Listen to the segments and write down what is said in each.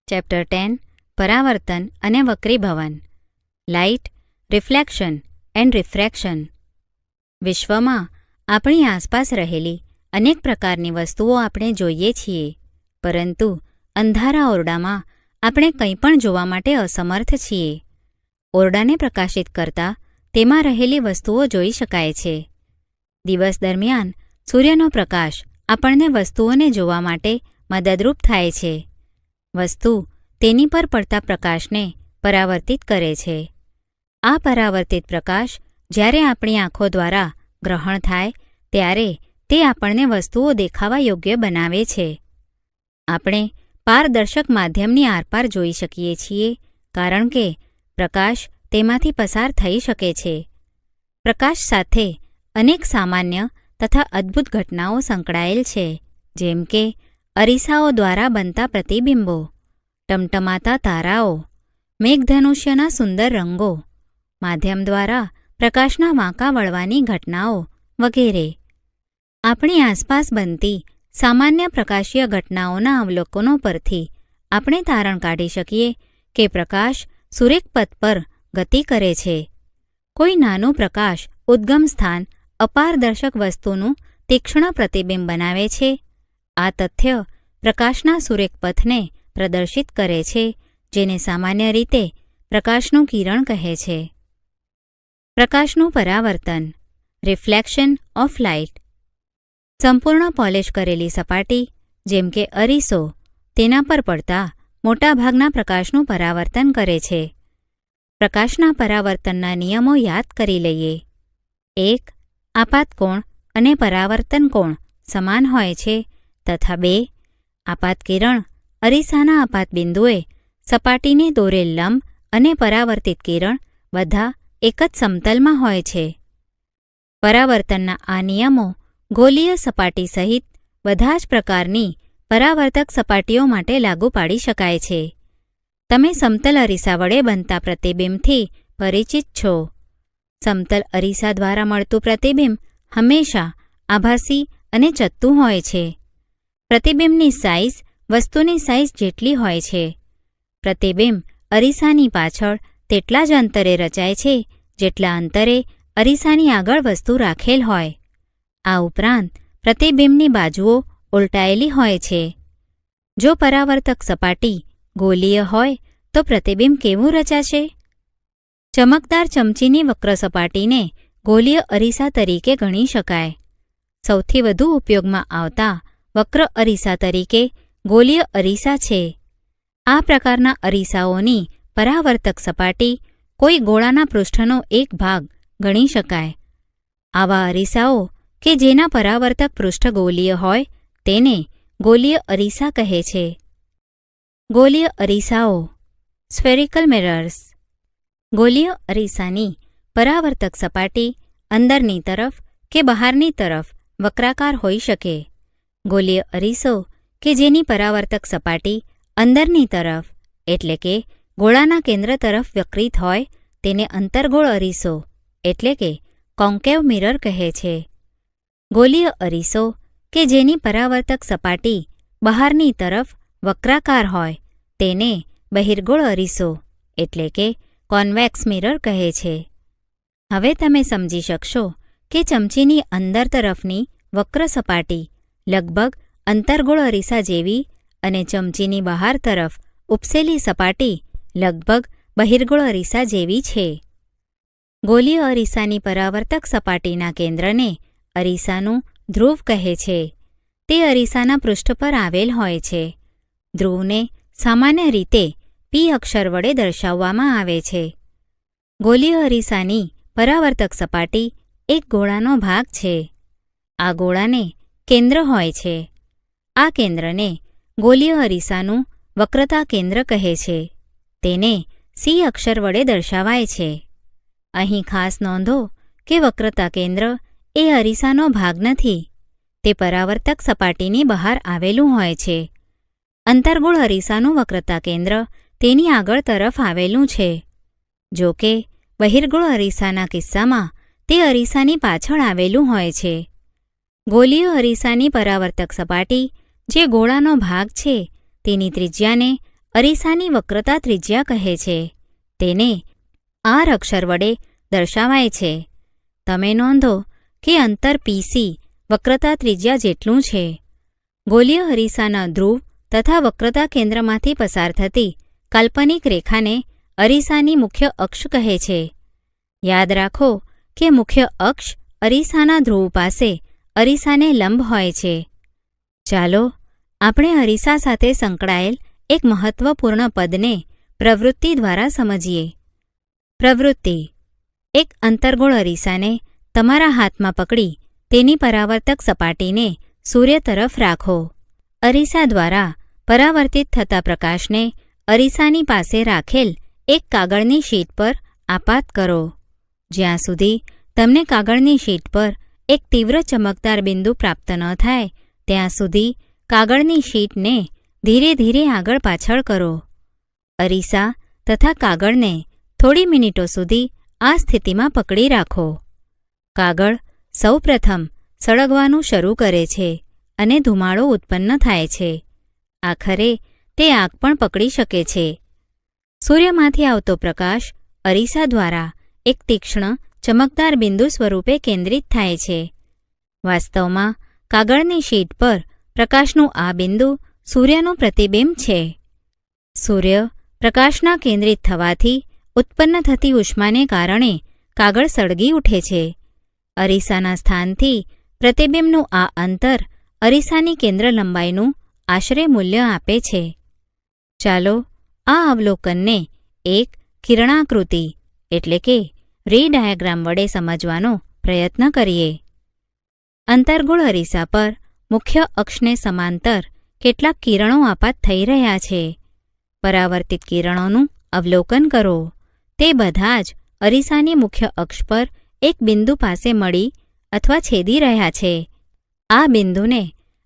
Chapter 10 પરાવર્તન અને વક્રીભવન. Light, reflection and refraction. વિશ્વમાં આપણી આસપાસ રહેલી અનેક પ્રકારની વસ્તુઓ આપણે જોઈએ છીએ, પરંતુ અંધારા ઓરડામાં આપણે કંઈ પણ જોવા માટે અસમર્થ છીએ. ઓરડાને પ્રકાશિત કરતા તેમાં રહેલી વસ્તુઓ જોઈ શકાય છે. દિવસ દરમિયાન સૂર્યનો પ્રકાશ આપણને વસ્તુઓને જોવા માટે મદદરૂપ થાય છે. વસ્તુ તેની પર પડતા પ્રકાશને પરાવર્તિત કરે છે. આ પરાવર્તિત પ્રકાશ જ્યારે આપણી આંખો દ્વારા ગ્રહણ થાય ત્યારે તે આપણને વસ્તુઓ દેખાવા યોગ્ય બનાવે છે. આપણે પારદર્શક માધ્યમની આરપાર જોઈ શકીએ છીએ કારણ કે પ્રકાશ તેમાંથી પસાર થઈ શકે છે. પ્રકાશ સાથે અનેક સામાન્ય તથા અદ્ભુત ઘટનાઓ સંકળાયેલ છે, જેમ કે અરીસાઓ દ્વારા બનતા પ્રતિબિંબો, ટમટમાતા તારાઓ, મેઘધનુષ્યના સુંદર રંગો, માધ્યમ દ્વારા પ્રકાશના વાંકા વળવાની ઘટનાઓ વગેરે. આપણી આસપાસ બનતી સામાન્ય પ્રકાશીય ઘટનાઓના અવલોકનો પરથી આપણે તારણ કાઢી શકીએ કે પ્રકાશ સુરેખપથ પર ગતિ કરે છે. કોઈ નાનું પ્રકાશ ઉદ્ગમ સ્થાન અપારદર્શક વસ્તુનું તીક્ષ્ણ પ્રતિબિંબ બનાવે છે. આ તથ્ય પ્રકાશના સુરેખપથને પ્રદર્શિત કરે છે, જેને સામાન્ય રીતે પ્રકાશનું કિરણ કહે છે. પ્રકાશનું પરાવર્તન, રિફ્લેક્શન ઓફ લાઇટ. સંપૂર્ણ પોલિશ કરેલી સપાટી જેમ કે અરીસો તેના પર પડતા મોટાભાગના પ્રકાશનું પરાવર્તન કરે છે. પ્રકાશના પરાવર્તનના નિયમો યાદ કરી લઈએ. 1. આપાત કોણ અને પરાવર્તન કોણ સમાન હોય છે તથા 2. આપાત કિરણ અરીસાના આપાત બિંદુએ સપાટીને દોરેલ લંબ અને પરાવર્તિત કિરણ બધા એક જ સમતલમાં હોય છે. પરાવર્તનના આ નિયમો ગોલીય સપાટી સહિત બધા જ પ્રકારની પરાવર્તક સપાટીઓ માટે લાગુ પાડી શકાય છે. તમે સમતલ અરીસા વડે બનતા પ્રતિબિંબથી પરિચિત છો. સમતલ અરીસા દ્વારા મળતું પ્રતિબિંબ હંમેશા આભાસી અને ચત્તું હોય છે. પ્રતિબિંબની સાઇઝ વસ્તુની સાઇઝ જેટલી હોય છે. પ્રતિબિંબ અરીસાની પાછળ તેટલા જ અંતરે રચાય છે જેટલા અંતરે અરીસાની આગળ વસ્તુ રાખેલ હોય. આ ઉપરાંત પ્રતિબિંબની બાજુઓ ઉલટાયેલી હોય છે. જો પરાવર્તક સપાટી ગોલીય હોય તો પ્રતિબિંબ કેવું રચાશે? ચમકદાર ચમચીની વક્ર સપાટીને ગોલીય અરીસા તરીકે ગણી શકાય. સૌથી વધુ ઉપયોગમાં આવતા વક્ર અરીસા તરીકે ગોલીય અરીસા છે. આ પ્રકારના અરીસાઓની પરાવર્તક સપાટી કોઈ ગોળાના પૃષ્ઠનો એક ભાગ ગણી શકાય. આવા અરીસાઓ કે જેના પરાવર્તક પૃષ્ઠ ગોલીય હોય તેને ગોલીય અરીસા કહે છે. ગોલીય અરીસાઓ, સ્ફેરિકલ મિરર્સ. ગોલીય અરીસાની પરાવર્તક સપાટી અંદરની તરફ કે બહારની તરફ વક્રાકાર હોઈ શકે. ગોલીય અરીસો કે જેની પરાવર્તક સપાટી અંદરની તરફ એટલે કે ગોળાના કેન્દ્ર તરફ વક્રિત હોય તેને અંતર્ગોળ અરીસો એટલે કે કોન્કેવ મિરર કહે છે. ગોલીય અરીસો કે જેની પરાવર્તક સપાટી બહારની તરફ વક્રાકાર હોય તેને બહિર્ગોળ અરીસો એટલે કે કોન્વેક્સ મિરર કહે છે. હવે તમે સમજી શકશો કે ચમચીની અંદર તરફની વક્ર સપાટી લગભગ અંતર્ગોળ અરીસા જેવી અને ચમચીની બહાર તરફ ઉપસેલી સપાટી લગભગ બહિર્ગોળ અરીસા જેવી છે. ગોલીય અરીસાની પરાવર્તક સપાટીના કેન્દ્રને અરીસાનું ધ્રુવ કહે છે. તે અરીસાના પૃષ્ઠ પર આવેલ હોય છે. ધ્રુવને સામાન્ય રીતે પી અક્ષર વડે દર્શાવવામાં આવે છે. ગોલીય અરીસાની પરાવર્તક સપાટી એક ગોળાનો ભાગ છે. આ ગોળાને કેન્દ્ર હોય છે. આ કેન્દ્રને ગોલીય અરીસાનું વક્રતા કેન્દ્ર કહે છે. તેને સી અક્ષર વડે દર્શાવાય છે. અહીં ખાસ નોંધો કે વક્રતા કેન્દ્ર એ અરીસાનો ભાગ નથી. તે પરાવર્તક સપાટીની બહાર આવેલું હોય છે. અંતર્ગોળ અરીસાનું વક્રતા કેન્દ્ર તેની આગળ તરફ આવેલું છે. જો કે બહિર્ગોળ અરીસાના કિસ્સામાં તે અરીસાની પાછળ આવેલું હોય છે. ગોલીય અરીસાની પરાવર્તક સપાટી જે ગોળાનો ભાગ છે તેની ત્રિજ્યાને અરીસાની વક્રતા ત્રિજ્યા કહે છે. તેને R અક્ષર વડે દર્શાવાય છે. તમે નોંધો કે અંતર PC વક્રતા ત્રિજ્યા જેટલું છે. ગોલીય અરીસાના ધ્રુવ તથા વક્રતા કેન્દ્રમાંથી પસાર થતી કાલ્પનિક રેખાને અરીસાની મુખ્ય અક્ષ કહે છે. યાદ રાખો કે મુખ્ય અક્ષ અરીસાના ધ્રુવ પાસે અરીસાને લંબ હોય છે. ચાલો આપણે અરીસા સાથે સંકળાયેલ એક મહત્વપૂર્ણ પદને પ્રવૃત્તિ દ્વારા સમજીએ. પ્રવૃત્તિ: એક અંતર્ગોળ અરીસાને તમારા હાથમાં પકડી તેની પરાવર્તક સપાટીને સૂર્ય તરફ રાખો. અરીસા દ્વારા પરાવર્તિત થતા પ્રકાશને અરીસાની પાસે રાખેલ એક કાગળની શીટ પર આપાત કરો. જ્યાં સુધી તમને કાગળની શીટ પર એક તીવ્ર ચમકદાર બિંદુ પ્રાપ્ત ન થાય ત્યાં સુધી કાગળની શીટને ધીરે ધીરે આગળ પાછળ કરો. અરીસા તથા કાગળને થોડી મિનિટો સુધી આ સ્થિતિમાં પકડી રાખો. કાગળ સૌપ્રથમ સળગવાનું શરૂ કરે છે અને ધુમાડો ઉત્પન્ન થાય છે. આખરે તે આગ પણ પકડી શકે છે. સૂર્યમાંથી આવતો પ્રકાશ અરીસા દ્વારા એક તીક્ષ્ણ ચમકદાર બિંદુ સ્વરૂપે કેન્દ્રિત થાય છે. વાસ્તવમાં કાગળની શીટ પર પ્રકાશનું આ બિંદુ સૂર્યનું પ્રતિબિંબ છે. સૂર્ય પ્રકાશના કેન્દ્રિત થવાથી ઉત્પન્ન થતી ઉષ્માને કારણે કાગળ સળગી ઉઠે છે. અરીસાના સ્થાનથી પ્રતિબિંબનું આ અંતર અરીસાની કેન્દ્ર લંબાઈનું આશરે મૂલ્ય આપે છે. ચાલો આ અવલોકનને એક કિરણાકૃતિ એટલે કે રે ડાયાગ્રામ વડે સમજવાનો પ્રયત્ન કરીએ. અંતર્ગોળ અરીસા પર મુખ્ય અક્ષને સમાંતર કેટલાક કિરણો આપાત થઈ રહ્યા છે. પરાવર્તિત કિરણોનું અવલોકન કરો. તે બધા જ અરીસાની મુખ્ય અક્ષ પર એક બિંદુ પાસે મળી અથવા છેદી રહ્યા છે. આ બિંદુને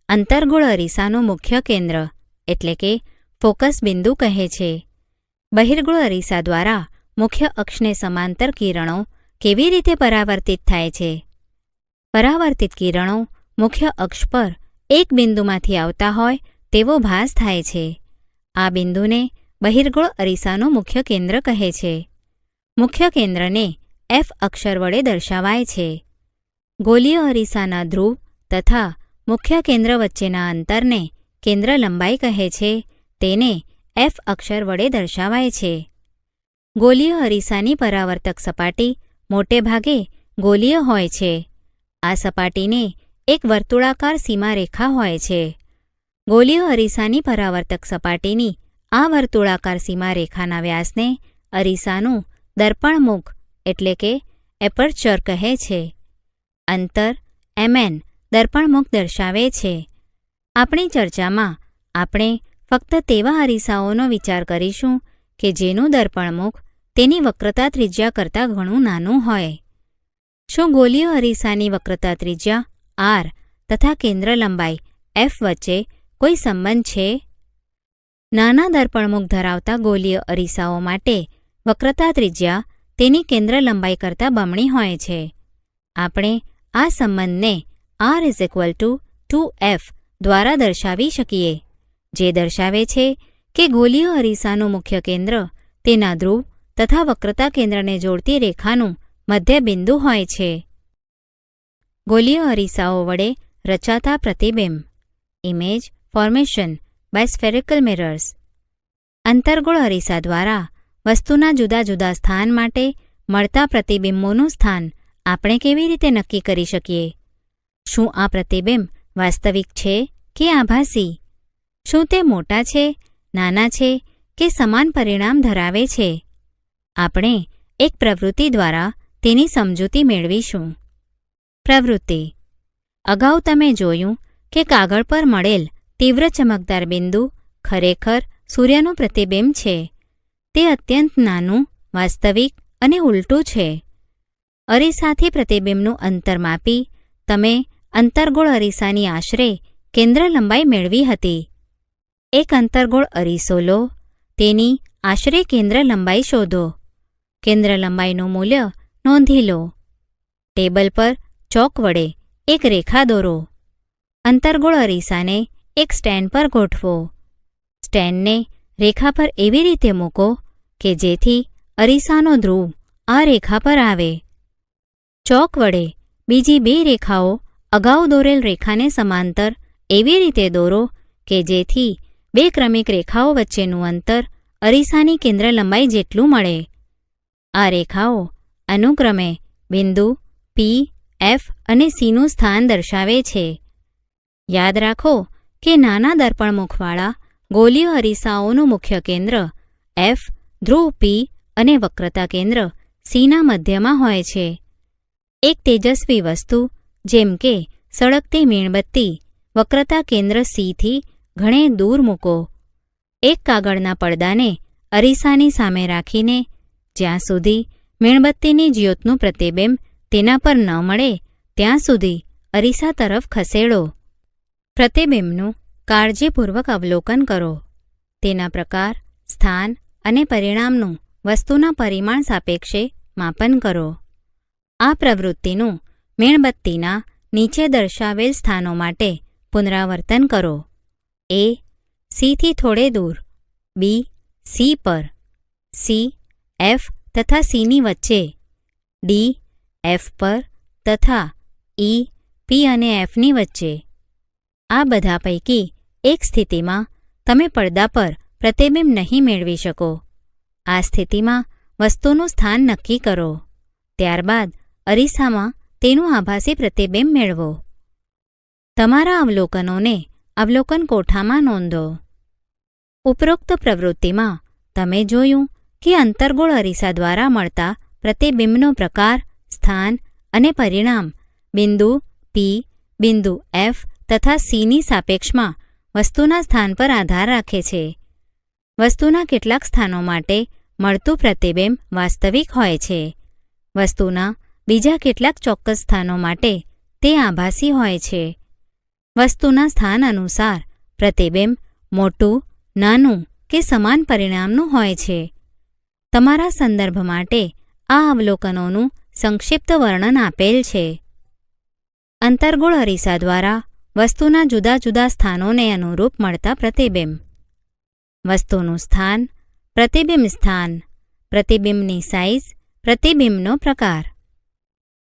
અંતર્ગોળ અરીસાનું મુખ્ય કેન્દ્ર એટલે કે ફોકસ બિંદુ કહે છે. બહિર્ગોળ અરીસા દ્વારા મુખ્ય અક્ષને સમાંતર કિરણો કેવી રીતે પરાવર્તિત થાય છે? પરાવર્તિત કિરણો મુખ્ય અક્ષ પર એક બિંદુમાંથી આવતા હોય તેવો ભાસ થાય છે. આ બિંદુને બહિર્ગોળ અરીસાનું મુખ્ય કેન્દ્ર કહે છે. મુખ્ય કેન્દ્રને F અક્ષર વડે દર્શાવાય છે. ગોલીય અરીસાના ધ્રુવ તથા મુખ્ય કેન્દ્ર વચ્ચેના અંતરને કેન્દ્ર લંબાઈ કહે છે. તેને F અક્ષર વડે દર્શાવાય છે. ગોલીય અરીસાની પરાવર્તક સપાટી મોટે ભાગે ગોલીય હોય છે. આ સપાટીને એક વર્તુળાકાર સીમારેખા હોય છે. ગોલીય અરીસાની પરાવર્તક સપાટીની આ વર્તુળાકાર સીમારેખાના વ્યાસને અરીસાનું દર્પણમુખ એટલે કે એપર્ચર કહે છે. અંતર Mn દર્પણમુખ દર્શાવે છે. આપણી ચર્ચામાં આપણે ફક્ત તેવા અરીસાઓનો વિચાર કરીશું કે જેનું દર્પણમુખ તેની વક્રતા ત્રિજ્યા કરતાં ઘણું નાનું હોય. શું ગોલીય અરીસાની વક્રતા ત્રિજ્યા R તથા કેન્દ્ર લંબાઈ F વચ્ચે કોઈ સંબંધ છે? નાના દર્પણમુખ ધરાવતા ગોલીય અરીસાઓ માટે વક્રતા ત્રિજ્યા તેની કેન્દ્ર લંબાઈ કરતાં બમણી હોય છે. આપણે આ સંબંધને R = 2F દ્વારા દર્શાવી શકીએ, જે દર્શાવે છે કે ગોલીય અરીસાનું મુખ્ય કેન્દ્ર તેના ધ્રુવ તથા વક્રતા કેન્દ્રને જોડતી રેખાનું મધ્ય બિંદુ હોય છે. ગોલીય અરીસાઓ વડે રચાતા પ્રતિબિંબ image formation by spherical mirrors. અંતર્ગોળ અરીસા દ્વારા વસ્તુના જુદા જુદા સ્થાન માટે મળતા પ્રતિબિંબોનું સ્થાન આપણે કેવી રીતે નક્કી કરી શકીએ? શું આ પ્રતિબિંબ વાસ્તવિક છે કે આભાસી? શું તે મોટા છે, નાના છે કે સમાન પરિણામ ધરાવે છે? આપણે એક પ્રવૃત્તિ દ્વારા તેની સમજૂતી મેળવીશું. પ્રવૃત્તિ: અગાઉ તમે જોયું કે કાગળ પર મળેલ તીવ્ર ચમકદાર બિંદુ ખરેખર સૂર્યનું પ્રતિબિંબ છે. તે અત્યંત નાનું, વાસ્તવિક અને ઉલટું છે. અરીસાથી પ્રતિબિંબનું અંતર માપી તમે અંતર્ગોળ અરીસાની આશરે કેન્દ્ર લંબાઈ મેળવી હતી. એક અંતર્ગોળ અરીસો લો, તેની આશરે કેન્દ્ર લંબાઈ શોધો. કેન્દ્ર લંબાઈનું મૂલ્ય નોંધી લો. ટેબલ પર ચોક વડે એક રેખા દોરો. અંતર્ગોળ અરીસાને એક સ્ટેન્ડ પર ગોઠવો. સ્ટેન્ડને રેખા પર એવી રીતે મૂકો કે જેથી અરીસાનો ધ્રુવ આ રેખા પર આવે. ચોક વડે બીજી બે રેખાઓ અગાઉ દોરેલ રેખાને સમાંતર એવી રીતે દોરો કે જેથી બે ક્રમિક રેખાઓ વચ્ચેનું અંતર અરીસાની કેન્દ્ર લંબાઈ જેટલું મળે. આ રેખાઓ અનુક્રમે બિંદુ પી, એફ અને સીનું સ્થાન દર્શાવે છે. યાદ રાખો કે નાના દર્પણમુખવાળા ગોલીય અરીસાઓનું મુખ્ય કેન્દ્ર એફ, ધ્રુવ પી અને વક્રતા કેન્દ્ર સીના મધ્યમાં હોય છે. એક તેજસ્વી વસ્તુ જેમ કે સળગતી મીણબત્તી વક્રતા કેન્દ્ર સીથી ઘણે દૂર મૂકો. એક કાગળના પડદાને અરીસાની સામે રાખીને જ્યાં સુધી મીણબત્તીની જ્યોતનું પ્રતિબિંબ તેના પર ન મળે ત્યાં સુધી અરીસા તરફ ખસેડો. પ્રતિબિંબનું કાળજીપૂર્વક અવલોકન કરો. તેના પ્રકાર, સ્થાન અને પરિણામનું વસ્તુના પરિમાણ સાપેક્ષે માપન કરો. આ પ્રવૃત્તિનું મીણબત્તીના નીચે દર્શાવેલ સ્થાનો માટે પુનરાવર્તન કરો. એ, સીથી થોડે દૂર, બી, સી પર, સી, એફ તથા સીની વચ્ચે, ડી, એફ પર તથા ઈ, પી અને એફની વચ્ચે. આ બધા પૈકી એક સ્થિતિમાં તમે પડદા પર પ્રતિબિંબ નહીં મેળવી શકો. આ સ્થિતિમાં વસ્તુનું સ્થાન નક્કી કરો. ત્યારબાદ અરીસામાં તેનું આભાસી પ્રતિબિંબ મેળવો. તમારા અવલોકનોને અવલોકન કોઠામાં નોંધો. ઉપરોક્ત પ્રવૃત્તિમાં તમે જોયું કે અંતર્ગોળ અરીસા દ્વારા મળતા પ્રતિબિંબનો પ્રકાર, સ્થાન અને પરિણામ બિંદુ પી, બિંદુ એફ તથા સીની સાપેક્ષમાં વસ્તુના સ્થાન પર આધાર રાખે છે. વસ્તુના કેટલાક સ્થાનો માટે મળતું પ્રતિબિંબ વાસ્તવિક હોય છે. વસ્તુના બીજા કેટલાક ચોક્કસ સ્થાનો માટે તે આભાસી હોય છે. વસ્તુના સ્થાન અનુસાર પ્રતિબિંબ મોટું, નાનું કે સમાન પરિણામનું હોય છે. તમારા સંદર્ભ માટે આ અવલોકનોનું સંક્ષિપ્ત વર્ણન આપેલ છે. અંતર્ગોળ અરીસા દ્વારા વસ્તુના જુદા જુદા સ્થાનોને અનુરૂપ મળતા પ્રતિબિંબ. વસ્તુનું સ્થાન, પ્રતિબિંબ સ્થાન, પ્રતિબિંબની સાઇઝ, પ્રતિબિંબનો પ્રકાર.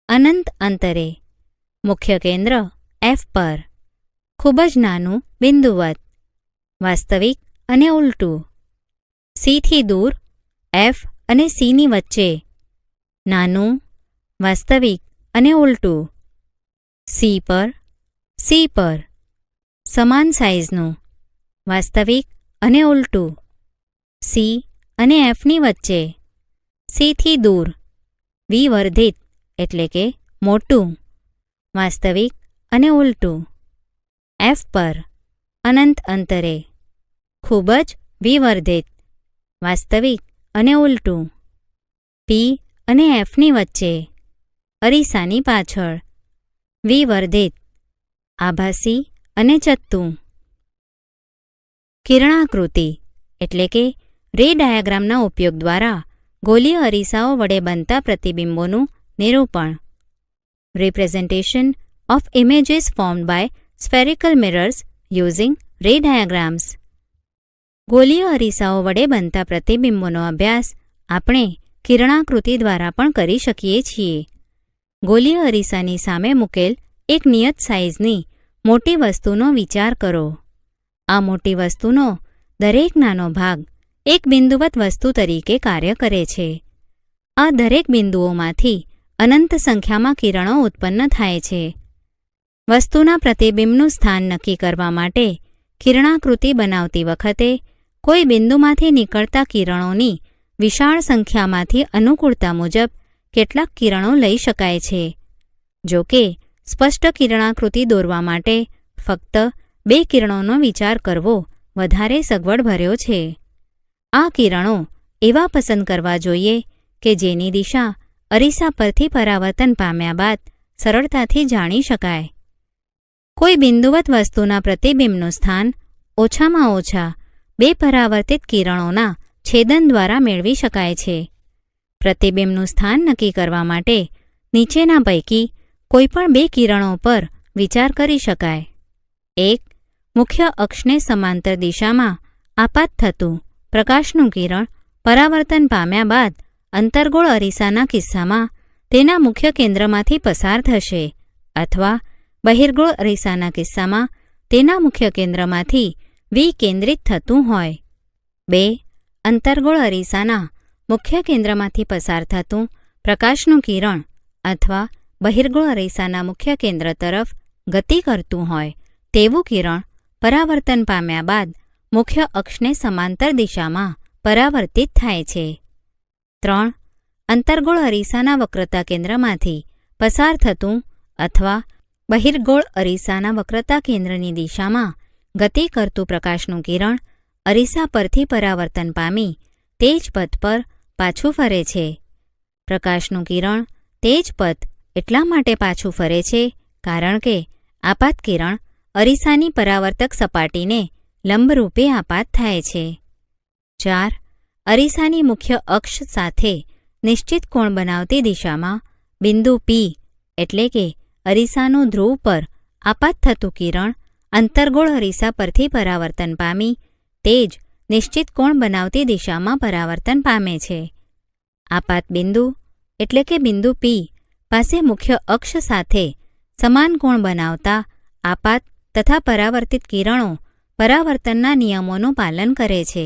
અનંત અંતરે, મુખ્ય કેન્દ્ર એફ પર, ખૂબ જ નાનું બિંદુવત, વાસ્તવિક અને ઉલટું. સીથી દૂર, એફ અને સીની વચ્ચે, નાનું, વાસ્તવિક અને ઉલટું. સી પર, સમાન સાઇઝનું, વાસ્તવિક અને ઉલટું. સી અને એફની વચ્ચે, સીથી દૂર, વિવર્ધિત એટલે કે મોટું, વાસ્તવિક અને ઉલટું. એફ પર, અનંત અંતરે, ખૂબ જ વિવર્ધિત, વાસ્તવિક અને ઉલટું. પી અને એફની વચ્ચે, અરીસાની પાછળ, વિવર્ધિત, આભાસી અને ચત્તું. કિરણાકૃતિ એટલે કે રે ડાયાગ્રામના ઉપયોગ દ્વારા ગોલીય અરીસાઓ વડે બનતા પ્રતિબિંબોનું નિરૂપણ. Representation of images formed by spherical mirrors using ray diagrams. ગોલીય અરીસાઓ વડે બનતા પ્રતિબિંબોનો અભ્યાસ આપણે કિરણાકૃતિ દ્વારા પણ કરી શકીએ છીએ. ગોલીય અરીસાની સામે મૂકેલ એક નિયત સાઇઝની મોટી વસ્તુનો વિચાર કરો. આ મોટી વસ્તુનો દરેક નાનો ભાગ એક બિંદુવત વસ્તુ તરીકે કાર્ય કરે છે. આ દરેક બિંદુઓમાંથી અનંત સંખ્યામાં કિરણો ઉત્પન્ન થાય છે. વસ્તુના પ્રતિબિંબનું સ્થાન નક્કી કરવા માટે કિરણાકૃતિ બનાવતી વખતે કોઈ બિંદુમાંથી નીકળતા કિરણોની વિશાળ સંખ્યામાંથી અનુકૂળતા મુજબ કેટલાક કિરણો લઈ શકાય છે. જો કે સ્પષ્ટ કિરણાકૃતિ દોરવા માટે ફક્ત બે કિરણોનો વિચાર કરવો વધારે સગવડભર્યો છે. આ કિરણો એવા પસંદ કરવા જોઈએ કે જેની દિશા અરીસા પરથી પરાવર્તન પામ્યા બાદ સરળતાથી જાણી શકાય. કોઈ બિંદુવત વસ્તુના પ્રતિબિંબનું સ્થાન ઓછામાં ઓછા બે પરાવર્તિત કિરણોના છેદન દ્વારા મેળવી શકાય છે. પ્રતિબિંબનું સ્થાન નક્કી કરવા માટે નીચેના પૈકી કોઈપણ બે કિરણો પર વિચાર કરી શકાય. 1. મુખ્ય અક્ષને સમાંતર દિશામાં આપાત થતું પ્રકાશનું કિરણ પરાવર્તન પામ્યા બાદ અંતર્ગોળ અરીસાના કિસ્સામાં તેના મુખ્ય કેન્દ્રમાંથી પસાર થશે અથવા બહિર્ગોળ અરીસાના કિસ્સામાં તેના મુખ્ય કેન્દ્રમાંથી વિકેન્દ્રિત થતું હોય. 2. અંતર્ગોળ અરીસાના મુખ્ય કેન્દ્રમાંથી પસાર થતું પ્રકાશનું કિરણ અથવા બહિર્ગોળ અરીસાના મુખ્ય કેન્દ્ર તરફ ગતિ કરતું હોય તેવું કિરણ પરાવર્તન પામ્યા બાદ મુખ્ય અક્ષને સમાંતર દિશામાં પરાવર્તિત થાય છે. 3. અંતર્ગોળ અરીસાના વક્રતા કેન્દ્રમાંથી પસાર થતું અથવા બહિર્ગોળ અરીસાના વક્રતા કેન્દ્રની દિશામાં ગતિ કરતું પ્રકાશનું કિરણ અરીસા પરથી પરાવર્તન પામી તે જ પથ પર પાછું ફરે છે. પ્રકાશનું કિરણ તે જ પથ એટલા માટે પાછું ફરે છે કારણ કે આપાત કિરણ અરીસાની પરાવર્તક સપાટીને લંબરૂપે આપાત થાય છે. 4. અરીસાની મુખ્ય અક્ષ સાથે નિશ્ચિત કોણ બનાવતી દિશામાં બિંદુ P એટલે કે અરીસાનું ધ્રુવ પર આપાત થતું કિરણ અંતર્ગોળ અરીસા પરથી પરાવર્તન પામી તે જ નિશ્ચિત કોણ બનાવતી દિશામાં પરાવર્તન પામે છે. આપાત બિંદુ એટલે કે બિંદુ P પાસે મુખ્ય અક્ષ સાથે સમાન કોણ બનાવતા આપાત તથા પરાવર્તિત કિરણો પરાવર્તનના નિયમોનું પાલન કરે છે.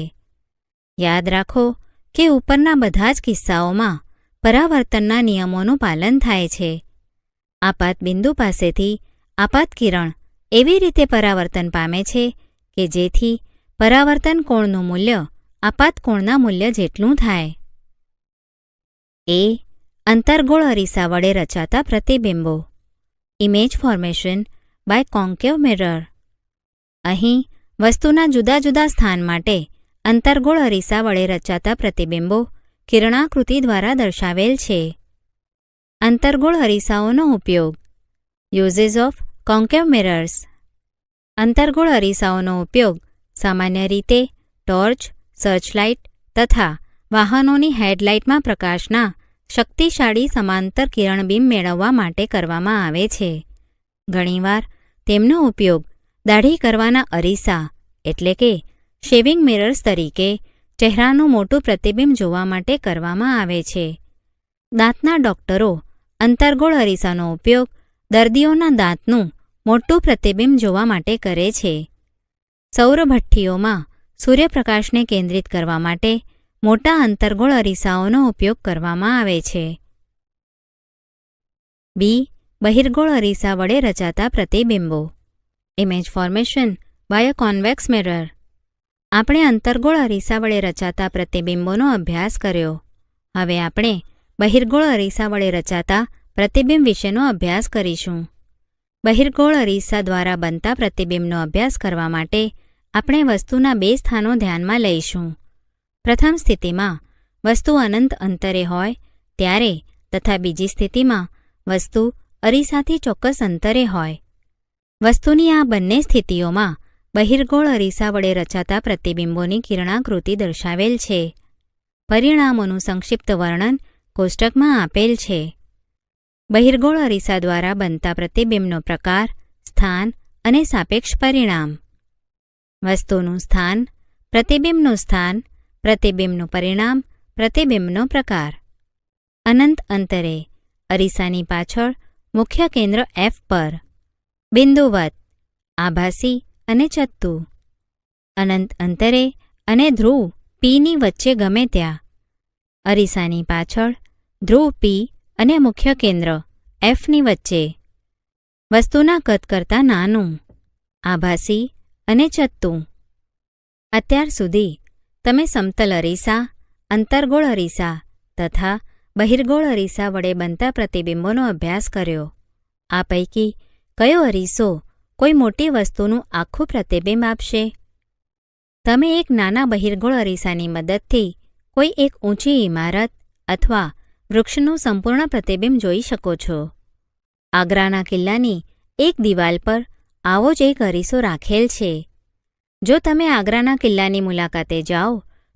યાદ રાખો કે ઉપરના બધા જ કિસ્સાઓમાં પરાવર્તનના નિયમોનું પાલન થાય છે. આપાત બિંદુ પાસેથી આપાત કિરણ એવી રીતે પરાવર્તન પામે છે કે જેથી પરાવર્તન કોણનું મૂલ્ય આપાત કોણના મૂલ્ય જેટલું થાય. એ. અંતર્ગોળ અરીસા વડે રચાતા પ્રતિબિંબો. Image formation by concave mirror. અહીં વસ્તુના જુદા જુદા સ્થાન માટે અંતર્ગોળ અરીસા વડે રચાતા પ્રતિબિંબો કિરણાકૃતિ દ્વારા દર્શાવેલ છે. અંતર્ગોળ અરીસાઓનો ઉપયોગ. Uses of concave mirrors. અંતર્ગોળ અરીસાઓનો ઉપયોગ સામાન્ય રીતે ટોર્ચ, સર્ચલાઇટ તથા વાહનોની હેડલાઇટમાં પ્રકાશના શક્તિશાળી સમાંતર કિરણબીમ મેળવવા માટે કરવામાં આવે છે. ઘણીવાર તેમનો ઉપયોગ દાઢી કરવાના અરીસા એટલે કે શેવિંગ મિરર્સ તરીકે ચહેરાનું મોટું પ્રતિબિંબ જોવા માટે કરવામાં આવે છે. દાંતના ડોક્ટરો અંતર્ગોળ અરીસાનો ઉપયોગ દર્દીઓના દાંતનું મોટું પ્રતિબિંબ જોવા માટે કરે છે. સૌરભઠ્ઠીઓમાં સૂર્યપ્રકાશને કેન્દ્રિત કરવા માટે મોટા અંતર્ગોળ અરીસાઓનો ઉપયોગ કરવામાં આવે છે. બી. બહિર્ગોળ અરીસા વડે રચાતા પ્રતિબિંબો. Image formation by a convex mirror. આપણે અંતર્ગોળ અરીસા વડે રચાતા પ્રતિબિંબોનો અભ્યાસ કર્યો. હવે આપણે બહિર્ગોળ અરીસા વડે રચાતા પ્રતિબિંબ વિશેનો અભ્યાસ કરીશું. બહિર્ગોળ અરીસા દ્વારા બનતા પ્રતિબિંબનો અભ્યાસ કરવા માટે આપણે વસ્તુના 2 સ્થાનો ધ્યાનમાં લઈશું. પ્રથમ સ્થિતિમાં વસ્તુ અનંત અંતરે હોય ત્યારે તથા બીજી સ્થિતિમાં વસ્તુ અરીસાથી ચોક્કસ અંતરે હોય. વસ્તુની આ બંને સ્થિતિઓમાં બહિર્ગોળ અરીસા વડે રચાતા પ્રતિબિંબોની કિરણાકૃતિ દર્શાવેલ છે. પરિણામોનું સંક્ષિપ્ત વર્ણન કોષ્ટકમાં આપેલ છે. બહિર્ગોળ અરીસા દ્વારા બનતા પ્રતિબિંબનો પ્રકાર, સ્થાન અને સાપેક્ષ પરિણામ. વસ્તુનું સ્થાન, પ્રતિબિંબનું સ્થાન, પ્રતિબિંબનું પરિણામ, પ્રતિબિંબનો પ્રકાર. અનંત અંતરે અરીસાની પાછળ મુખ્ય કેન્દ્ર F પર બિંદુવત, આભાસી અને ચત્તુ. અનંત અંતરે અને ધ્રુવ Pની વચ્ચે ગમે ત્યાં. અરીસાની પાછળ ધ્રુવ P અને મુખ્ય કેન્દ્ર Fની વચ્ચે. વસ્તુના કદ કરતાં નાનું, આભાસી અને ચત્તુ. અત્યાર સુધી તમે સમતલ અરીસા, અંતર્ગોળ અરીસા તથા બહિર્ગોળ અરીસા વડે બનતા પ્રતિબિંબોનો અભ્યાસ કર્યો. આ પૈકી કયો અરીસો કોઈ મોટી વસ્તુનું આખું પ્રતિબિંબ આપશે? તમે એક નાના બહિર્ગોળ અરીસાની મદદથી કોઈ એક ઊંચી ઇમારત અથવા વૃક્ષનું સંપૂર્ણ પ્રતિબિંબ જોઈ શકો છો. આગ્રાના કિલ્લાની એક દિવાલ પર આવો જ એક અરીસો રાખેલ છે. જો તમે આગ્રાના કિલ્લાની મુલાકાતે જાઓ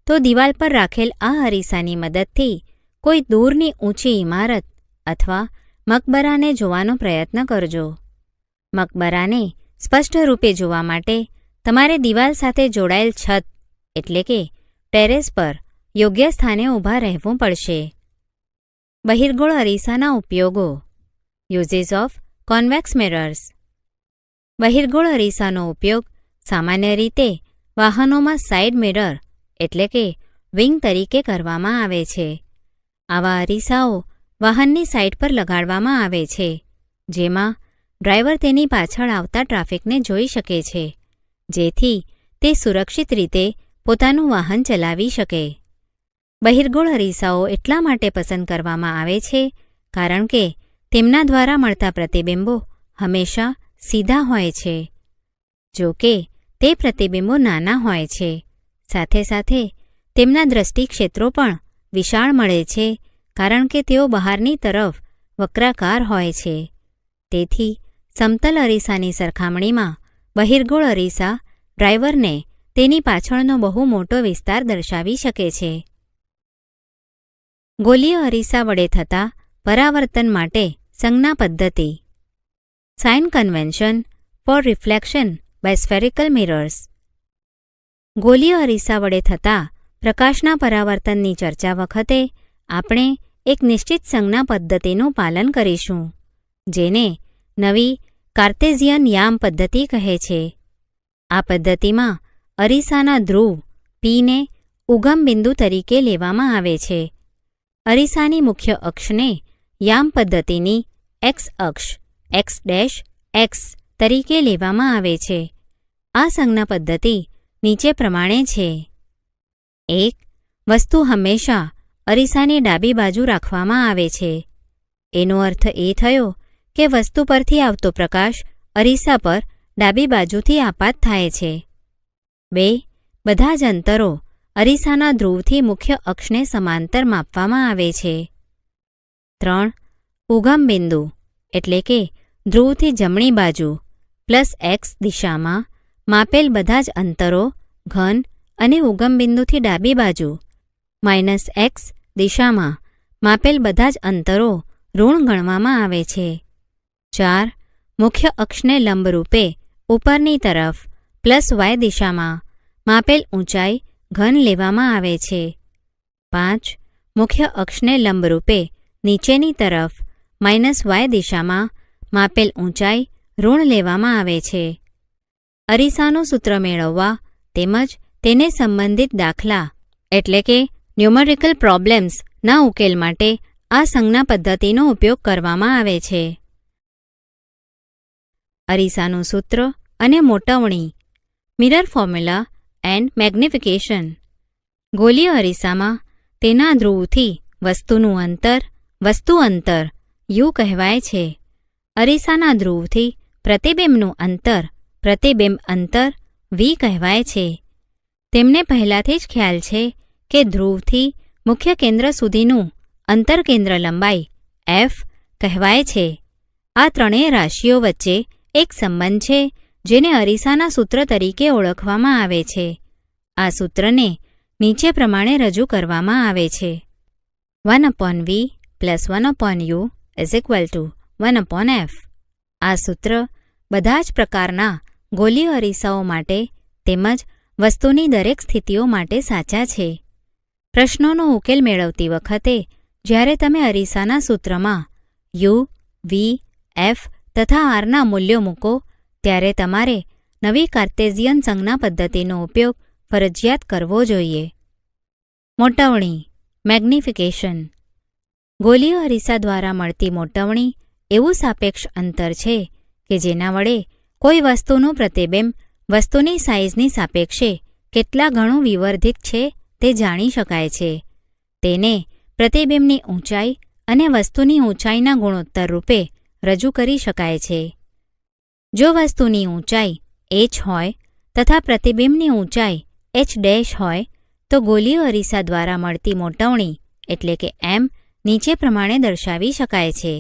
તો દિવાલ પર રાખેલ આ અરીસાની મદદથી કોઈ દૂરની ઊંચી ઇમારત અથવા મકબરાને જોવાનો પ્રયત્ન કરજો. મકબરાને સ્પષ્ટ રૂપે જોવા માટે તમારે દિવાલ સાથે જોડાયેલ છત એટલે કે ટેરેસ પર યોગ્ય સ્થાને ઊભા રહેવું પડશે. બહિર્ગોળ અરીસાના ઉપયોગો. Uses of convex mirrors. બહિર્ગોળ અરીસાનો ઉપયોગ સામાન્ય રીતે વાહનોમાં સાઇડ મિરર એટલે કે વિંગ તરીકે કરવામાં આવે છે. આવા અરીસાઓ વાહનની સાઇડ પર લગાડવામાં આવે છે, જેમાં ડ્રાઈવર તેની પાછળ આવતા ટ્રાફિકને જોઈ શકે છે, જેથી તે સુરક્ષિત રીતે પોતાનું વાહન ચલાવી શકે. બહિર્ગોળ અરીસાઓ એટલા માટે પસંદ કરવામાં આવે છે કારણ કે તેમના દ્વારા મળતા પ્રતિબિંબો હંમેશા સીધા હોય છે. જો કે તે પ્રતિબિંબો નાના હોય છે, સાથે સાથે તેમના દૃષ્ટિક્ષેત્રો પણ વિશાળ મળે છે કારણ કે તેઓ બહારની તરફ વક્રાકાર હોય છે. તેથી સમતલ અરીસાની સરખામણીમાં બહિર્ગોળ અરીસા ડ્રાઈવરને તેની પાછળનો બહુ મોટો વિસ્તાર દર્શાવી શકે છે. ગોલીય અરીસા વડે થતા પરાવર્તન માટે સંજ્ઞા પદ્ધતિ. Sign convention for reflection by spherical mirrors. ગોલીય અરીસા વડે થતા પ્રકાશના પરાવર્તનની ચર્ચા વખતે આપણે એક નિશ્ચિત સંજ્ઞા પદ્ધતિનું પાલન કરીશું, જેને નવી કાર્તેઝિયન યામ પદ્ધતિ કહે છે. આ પદ્ધતિમાં અરીસાના ધ્રુવ પીને ઉગમ બિંદુ તરીકે લેવામાં આવે છે. અરીસાની મુખ્ય અક્ષને યામ પદ્ધતિની એક્સ અક્ષ x' તરીકે લેવામાં આવે છે. આ સંજ્ઞા પદ્ધતિ નીચે પ્રમાણે છે. 1. વસ્તુ હંમેશા અરીસાની ડાબી બાજુ રાખવામાં આવે છે. એનો અર્થ એ થયો કે વસ્તુ પરથી આવતો પ્રકાશ અરીસા પર ડાબી બાજુથી આપાત થાય છે. 2. બધા જ અંતરો અરીસાના ધ્રુવથી મુખ્ય અક્ષને સમાંતર માપવામાં આવે છે. 3. ઉગમ બિંદુ એટલે કે ધ્રુવથી જમણી બાજુ +x દિશામાં માપેલ બધા જ અંતરો ઘન અને ઉગમ બિંદુથી ડાબી બાજુ -x દિશામાં માપેલ બધા જ અંતરો ઋણ ગણવામાં આવે છે. 4. મુખ્ય અક્ષને લંબરૂપે ઉપરની તરફ +y દિશામાં માપેલ ઊંચાઈ ઘન લેવામાં આવે છે. 5. મુખ્ય અક્ષને લંબરૂપે નીચેની તરફ -y દિશામાં માપેલ ઊંચાઈ ઋણ લેવામાં આવે છે. અરીસાનું સૂત્ર મેળવવા તેમજ તેને સંબંધિત દાખલા એટલે કે ન્યુમેરિકલ પ્રોબ્લેમ્સ ના ઉકેલ માટે આ સંજ્ઞા પદ્ધતિનો ઉપયોગ કરવામાં આવે છે. અરીસાનું સૂત્ર અને મોટવણી. Mirror formula and magnification. ગોલીય અરીસામાં તેના ધ્રુવથી વસ્તુ અંતર u કહેવાય છે. અરીસાના ધ્રુવથી પ્રતિબિંબનું અંતર પ્રતિબિંબ અંતર v કહેવાય છે. તેમને પહેલાથી જ ખ્યાલ છે કે ધ્રુવથી મુખ્ય કેન્દ્ર સુધીનું અંતરકેન્દ્ર લંબાઈ f કહેવાય છે. આ ત્રણેય રાશિઓ વચ્ચે એક સંબંધ છે જેને અરીસાના સૂત્ર તરીકે ઓળખવામાં આવે છે. આ સૂત્રને નીચે પ્રમાણે રજૂ કરવામાં આવે છે. 1/v + 1/u = 1/f. આ સૂત્ર બધા જ પ્રકારના ગોલીય અરીસાઓ માટે તેમજ વસ્તુની દરેક સ્થિતિઓ માટે સાચા છે. પ્રશ્નોનો ઉકેલ મેળવતી વખતે જ્યારે તમે અરીસાના સૂત્રમાં u, v, f તથા r ના મૂલ્યો મૂકો ત્યારે તમારે નવી કાર્તેઝિયન સંજ્ઞા પદ્ધતિનો ઉપયોગ ફરજિયાત કરવો જોઈએ. મોટવણી મેગ્નિફિકેશન. ગોલીય અરીસા દ્વારા મળતી મોટવણી એવું સાપેક્ષ અંતર છે કે જેના વડે કોઈ વસ્તુનું પ્રતિબિંબ વસ્તુની સાઇઝની સાપેક્ષે કેટલા ઘણું વિવર્ધિત છે તે જાણી શકાય છે. તેને પ્રતિબિંબની ઊંચાઈ અને વસ્તુની ઊંચાઈના ગુણોત્તર રૂપે રજૂ કરી શકાય છે. જો વસ્તુની ઊંચાઈ h હોય તથા પ્રતિબિંબની ઊંચાઈ h' હોય તો ગોલીય અરીસા દ્વારા મળતી મોટવણી એટલે કે m નીચે પ્રમાણે દર્શાવી શકાય છે.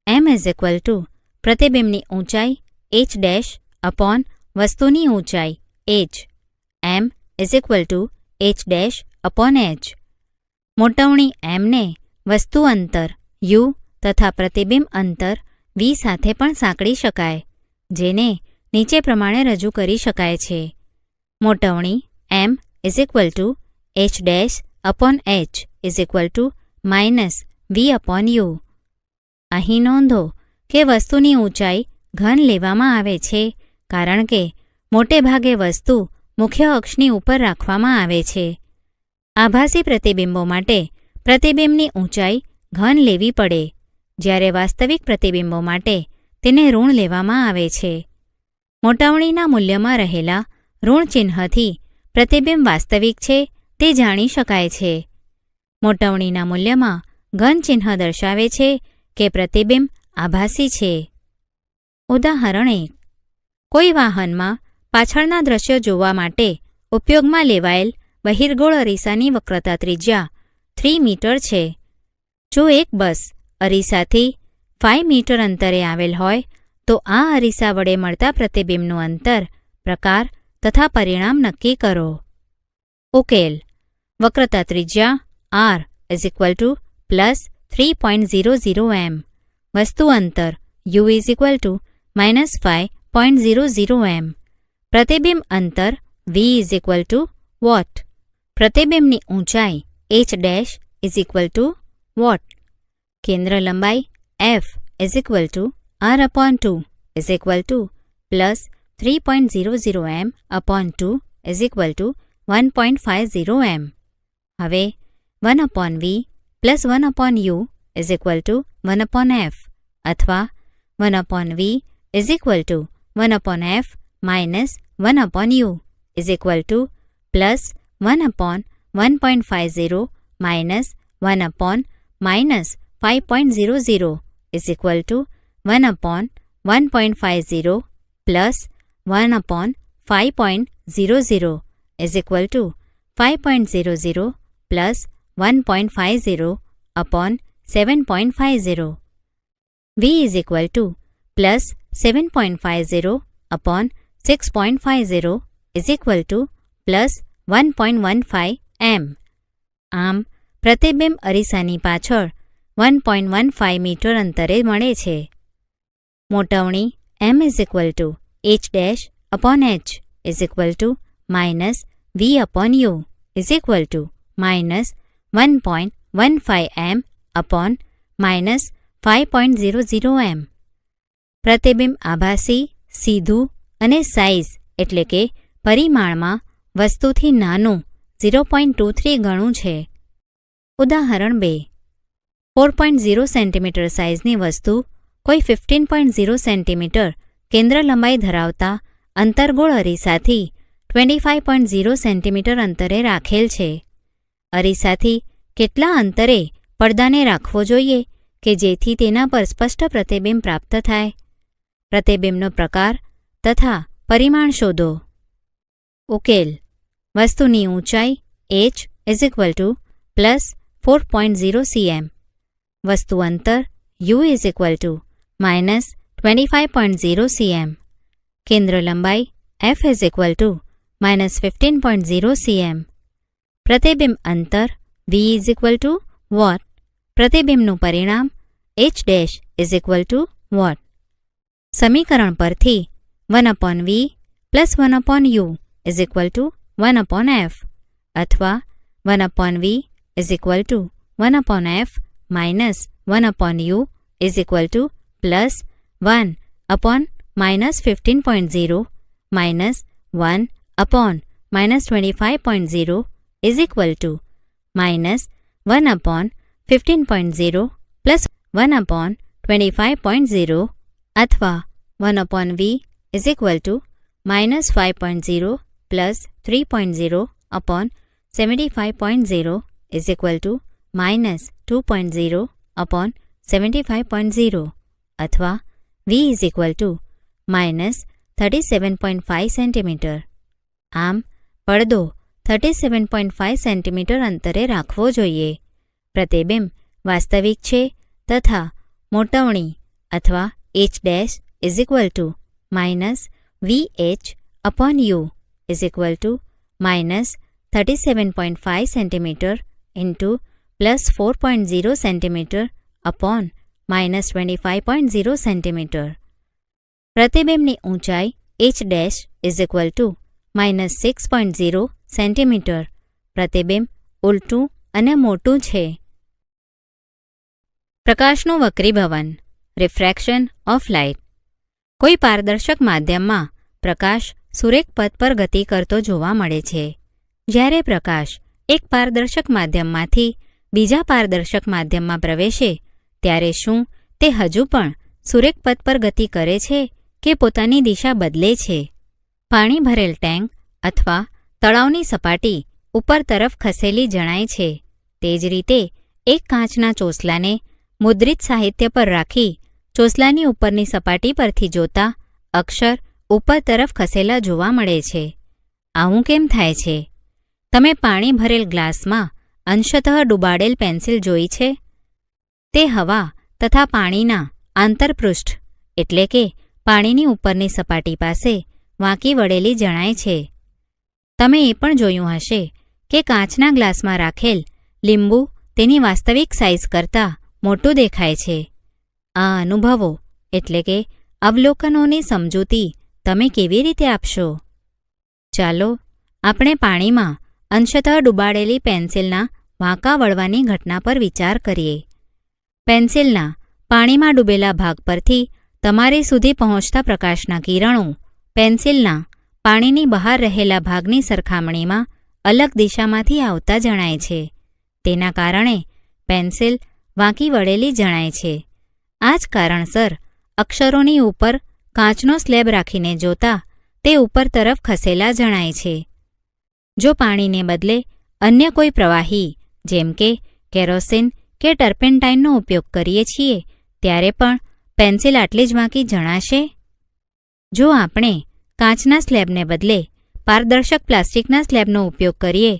m = પ્રતિબિંબની ઊંચાઈ h' અપોન વસ્તુની ઊંચાઈ h. m = h'/h. મોટવણી m ને વસ્તુ અંતર u તથા પ્રતિબિંબ અંતર v સાથે પણ સાંકળી શકાય, જેને નીચે પ્રમાણે રજૂ કરી શકાય છે. મોટવણી m = h dash upon h is equal to minus v upon u. અહીં નોંધો કે વસ્તુની ઊંચાઈ ઘન લેવામાં આવે છે કારણ કે મોટે ભાગે વસ્તુ મુખ્ય અક્ષની ઉપર રાખવામાં આવે છે. આભાસી પ્રતિબિંબો માટે પ્રતિબિંબની ઊંચાઈ ઘન લેવી પડે, જ્યારે વાસ્તવિક પ્રતિબિંબો માટે તેને ઋણ લેવામાં આવે છે. મોટાવણીના મૂલ્યમાં રહેલા ઋણ ચિહ્નથી પ્રતિબિંબ વાસ્તવિક છે તે જાણી શકાય છે. મોટાવણીના મૂલ્યમાં ઘન ચિહ્ન દર્શાવે છે કે પ્રતિબિંબ આભાસી છે. ઉદાહરણ 1. કોઈ વાહનમાં પાછળના દ્રશ્ય જોવા માટે ઉપયોગમાં લેવાયેલ બહિર્ગોળ અરીસાની વક્રતા ત્રિજ્યા 3 મીટર છે. જો એક બસ અરીસાથી 5 મીટર અંતરે આવેલ હોય તો આ અરીસા વડે મળતા પ્રતિબિંબનું અંતર, પ્રકાર તથા પરિણામ નક્કી કરો. ઉકેલ: વક્રતા ત્રિજ્યા r is equal to plus 3.00 m, વસ્તુ અંતર u is equal to minus 5.00 m, પ્રતિબિંબ અંતર v is equal to what, પ્રતિબિંબની ઊંચાઈ h dash is equal to what, કેન્દ્ર લંબાઈ f is equal to r upon 2 is equal to plus 3.00 m upon 2 is equal to 1.50 m. હવે 1 upon v plus 1 upon u is equal to 1 upon f અથવા 1 upon v is equal to 1 upon f minus 1 upon u is equal to plus 1 upon 1.50 minus 1 upon minus 5.00 is equal to 1 upon 1.50 plus 1 upon 5.00 is equal two 5.00 plus 1.50 upon 7.50. v is equal to plus 7.50 upon 6.50 is equal to plus 1.15 m. આમ પ્રતિબિંબ અરીસાની પાછળ 1.15 metre અંતરે મળે છે. મોટાવણી m is equal two h dash upon h is equal to minus v upon u is equal to minus 1.15 m upon minus 5.00 m. પ્રતિબિંબ આભાસી, સીધું અને size એટલે કે પરિમાણમાં વસ્તુથી નાનું 0.23 ગણું છે. ઉદાહરણ 2. 4.0 સેન્ટીમીટર સાઇઝની વસ્તુ કોઈ 15.0 સેન્ટીમીટર કેન્દ્ર લંબાઈ ધરાવતા અંતર્ગોળ અરીસાથી 25.0 સેન્ટીમીટર અંતરે રાખેલ છે. અરીસાથી કેટલા અંતરે પડદાને રાખવો જોઈએ કે જેથી તેના પર સ્પષ્ટ પ્રતિબિંબ પ્રાપ્ત થાય? પ્રતિબિંબનો પ્રકાર તથા પરિમાણ શોધો. ઉકેલ: વસ્તુની ઊંચાઈ h is equal to plus 4.0 cm, વસ્તુ અંતર u is equal to minus 25.0 cm, કેન્દ્ર લંબાઈ f is equal to minus 15.0 cm, પ્રતિબિંબ અંતર v is equal to what, પ્રતિબિંબનું પરિણામ h dash is equal to what. સમીકરણ પરથી 1 upon v plus 1 upon u is equal to 1 upon f અથવા 1 upon v is equal to 1 upon f minus 1 upon u is equal to plus 1 upon minus 15.0 minus 1 upon minus 25.0 is equal to minus 1 upon 15.0 plus 1 upon 25.0 અથવા 1 upon v is equal to minus 5.0 plus 3.0 upon 75.0 is equal to minus 2.0 upon 75.0 અથવા v is equal to minus 37.5 centimetre. આમ પડદો 37.5 centimetre અંતરે રાખવો જોઈએ. પ્રતિબિંબ વાસ્તવિક છે તથા મોટવણી અથવા h dash is equal to minus vh upon u is equal to minus 37.5 centimetre into plus 4.0 centimetre upon minus 25.0 centimetre. પ્રતિબિંબની ઊંચાઈ h dash is equal to minus 6.0 centimetre પ્રતિબિંબ ઉલટું અને મોટું છે. પ્રકાશનું વક્રીભવન, રિફ્રેક્શન ઓફ લાઇટ. કોઈ પારદર્શક માધ્યમમાં પ્રકાશ સુરેખ પથ પર ગતિ કરતો જોવા મળે છે. જ્યારે પ્રકાશ એક પારદર્શક માધ્યમમાંથી બીજા પારદર્શક માધ્યમમાં પ્રવેશે ત્યારે શું તે હજુ પણ સુરેખ પથ પર ગતિ કરે છે કે પોતાની દિશા બદલે છે? પાણી ભરેલ ટેન્ક અથવા તળાવની સપાટી ઉપર તરફ ખસેલી જણાય છે. તે જ રીતે એક કાચના ચોસલાને મુદ્રિત સાહિત્ય પર રાખી ચોસલાની ઉપરની સપાટી પરથી જોતા અક્ષર ઉપર તરફ ખસેલા જોવા મળે છે. આવું કેમ થાય છે? તમે પાણી ભરેલ ગ્લાસમાં અંશતઃ ડૂબાડેલ પેન્સિલ જોઈ છે? તે હવા તથા પાણીના આંતરપૃષ્ઠ એટલે કે પાણીની ઉપરની સપાટી પાસે વાંકી વળેલી જણાય છે. તમે એ પણ જોયું હશે કે કાચના ગ્લાસમાં રાખેલ લીંબુ તેની વાસ્તવિક સાઇઝ કરતાં મોટું દેખાય છે. આ અનુભવો એટલે કે અવલોકનોની સમજૂતી તમે કેવી રીતે આપશો? ચાલો આપણે પાણીમાં અંશતઃ ડૂબાડેલી પેન્સિલના વાંકા વળવાની ઘટના પર વિચાર કરીએ. પેન્સિલના પાણીમાં ડૂબેલા ભાગ પરથી તમારી સુધી પહોંચતા પ્રકાશના કિરણો પેન્સિલના પાણીની બહાર રહેલા ભાગની સરખામણીમાં અલગ દિશામાંથી આવતા જણાય છે. તેના કારણે પેન્સિલ વાંકી વળેલી જણાય છે. આ જ કારણસર અક્ષરોની ઉપર કાચનો સ્લેબ રાખીને જોતા તે ઉપર તરફ ખસેલા જણાય છે. જો પાણીને બદલે અન્ય કોઈ પ્રવાહી જેમ કે કેરોસીન કે ટર્પેન્ટાઇનનો ઉપયોગ કરીએ છીએ ત્યારે પણ પેન્સિલ આટલી જ વાંકી જણાશે? જો આપણે કાચના સ્લેબને બદલે પારદર્શક પ્લાસ્ટિકના સ્લેબનો ઉપયોગ કરીએ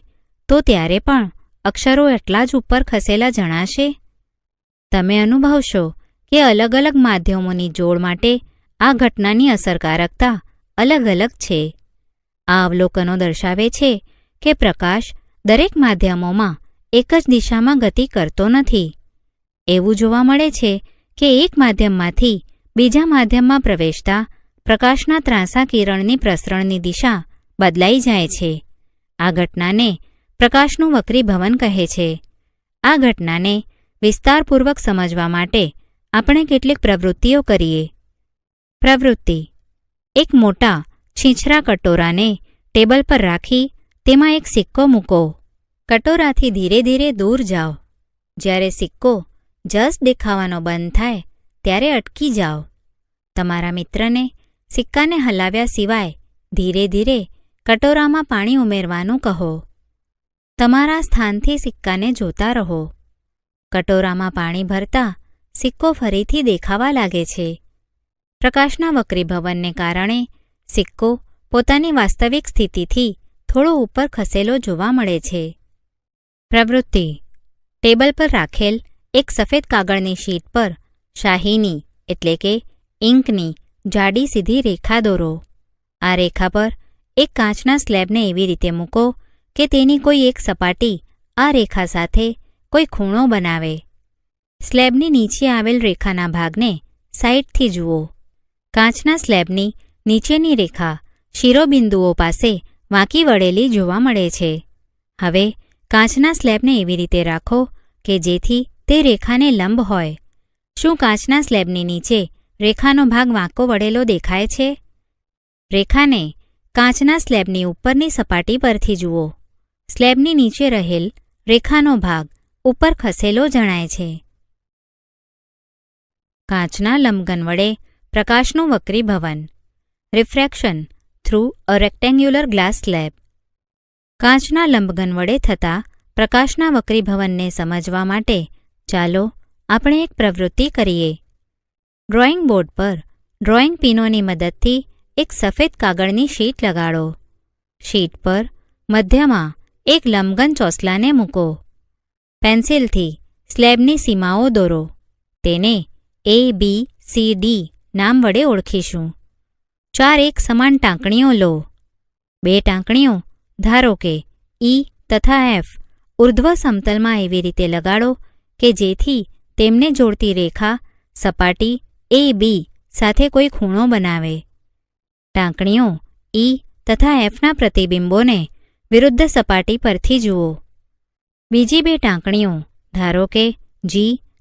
તો ત્યારે પણ અક્ષરો એટલા જ ઉપર ખસેલા જણાશે? તમે અનુભવશો કે અલગ અલગ માધ્યમોની જોડ માટે આ ઘટનાની અસરકારકતા અલગ અલગ છે. આ અવલોકનો દર્શાવે છે કે પ્રકાશ દરેક માધ્યમોમાં એક જ દિશામાં ગતિ કરતો નથી. એવું જોવા મળે છે કે એક માધ્યમમાંથી બીજા માધ્યમમાં પ્રવેશતા પ્રકાશના ત્રાંસા કિરણની પ્રસરણની દિશા બદલાઈ જાય છે. આ ઘટનાને પ્રકાશનું વક્રીભવન કહે છે. આ ઘટનાને વિસ્તારપૂર્વક સમજવા માટે આપણે કેટલીક પ્રવૃત્તિઓ કરીએ. પ્રવૃત્તિ: એક મોટા છીંછરા કટોરાને ટેબલ પર રાખી તેમાં એક સિક્કો મૂકો. કટોરાથી ધીરે ધીરે દૂર જાઓ. જ્યારે સિક્કો જસ્ટ દેખાવાનો બંધ થાય ત્યારે અટકી જાઓ. તમારા મિત્રને સિક્કાને હલાવ્યા સિવાય ધીરે ધીરે કટોરામાં પાણી ઉમેરવાનું કહો. તમારા સ્થાનથી સિક્કાને જોતા રહો. કટોરામાં પાણી ભરતા સિક્કો ફરીથી દેખાવા લાગે છે. પ્રકાશના વક્રીભવનને કારણે સિક્કો પોતાની વાસ્તવિક સ્થિતિથી થોડો ઉપર ખસેલો જોવા મળે છે. પ્રવૃત્તિ: ટેબલ પર રાખેલ એક સફેદ કાગળની શીટ પર શાહીની એટલે કે ઇંકની જાડી સીધી રેખા દોરો. આ રેખા પર એક કાચના સ્લેબને એવી રીતે મૂકો કે તેની કોઈ એક સપાટી આ રેખા સાથે કોઈ ખૂણો બનાવે. સ્લેબની નીચે આવેલ રેખાના ભાગને સાઇડથી જુઓ. કાચના સ્લેબની નીચેની રેખા શિરોબિંદુઓ પાસે વાંકી વળેલી જોવા મળે છે. હવે કાચના સ્લેબને એવી રીતે રાખો કે જેથી તે રેખાને લંબ હોય. શું કાચના સ્લેબની નીચે રેખાનો ભાગ વાંકો વળેલો દેખાય છે? રેખાને કાચના સ્લેબની ઉપરની સપાટી પરથી જુઓ. સ્લેબની નીચે રહેલ રેખાનો ભાગ ઉપર ખસેલો જણાય છે. કાચના લંબઘન વડે પ્રકાશનું વક્રીભવન, refraction through a rectangular glass slab. કાચના લંબઘન વડે થતા પ્રકાશના વક્રીભવનને સમજવા માટે ચાલો આપણે એક પ્રવૃત્તિ કરીએ. ડ્રોઈંગ બોર્ડ પર ડ્રોઈંગ પિનોની મદદથી એક સફેદ કાગળની શીટ લગાડો. શીટ પર મધ્યમાં એક લંબઘન ચોસલાને મૂકો. પેન્સિલથી સ્લેબની સીમાઓ દોરો. તેને ABCD નામ વડે ઓળખીશું. 4 એક સમાન ટાંકણીઓ લો. 2 ટાંકણીઓ ધારો કે E તથા F ઉર્ધ્વ સમતલમાં એવી રીતે લગાડો કે જેથી તેમને જોડતી રેખા સપાટી AB સાથે કોઈ ખૂણો બનાવે. ટાંકણીઓ E તથા Fના પ્રતિબિંબોને વિરુદ્ધ સપાટી પરથી જુઓ. બીજી બે ટાંકણીઓ ધારો કે G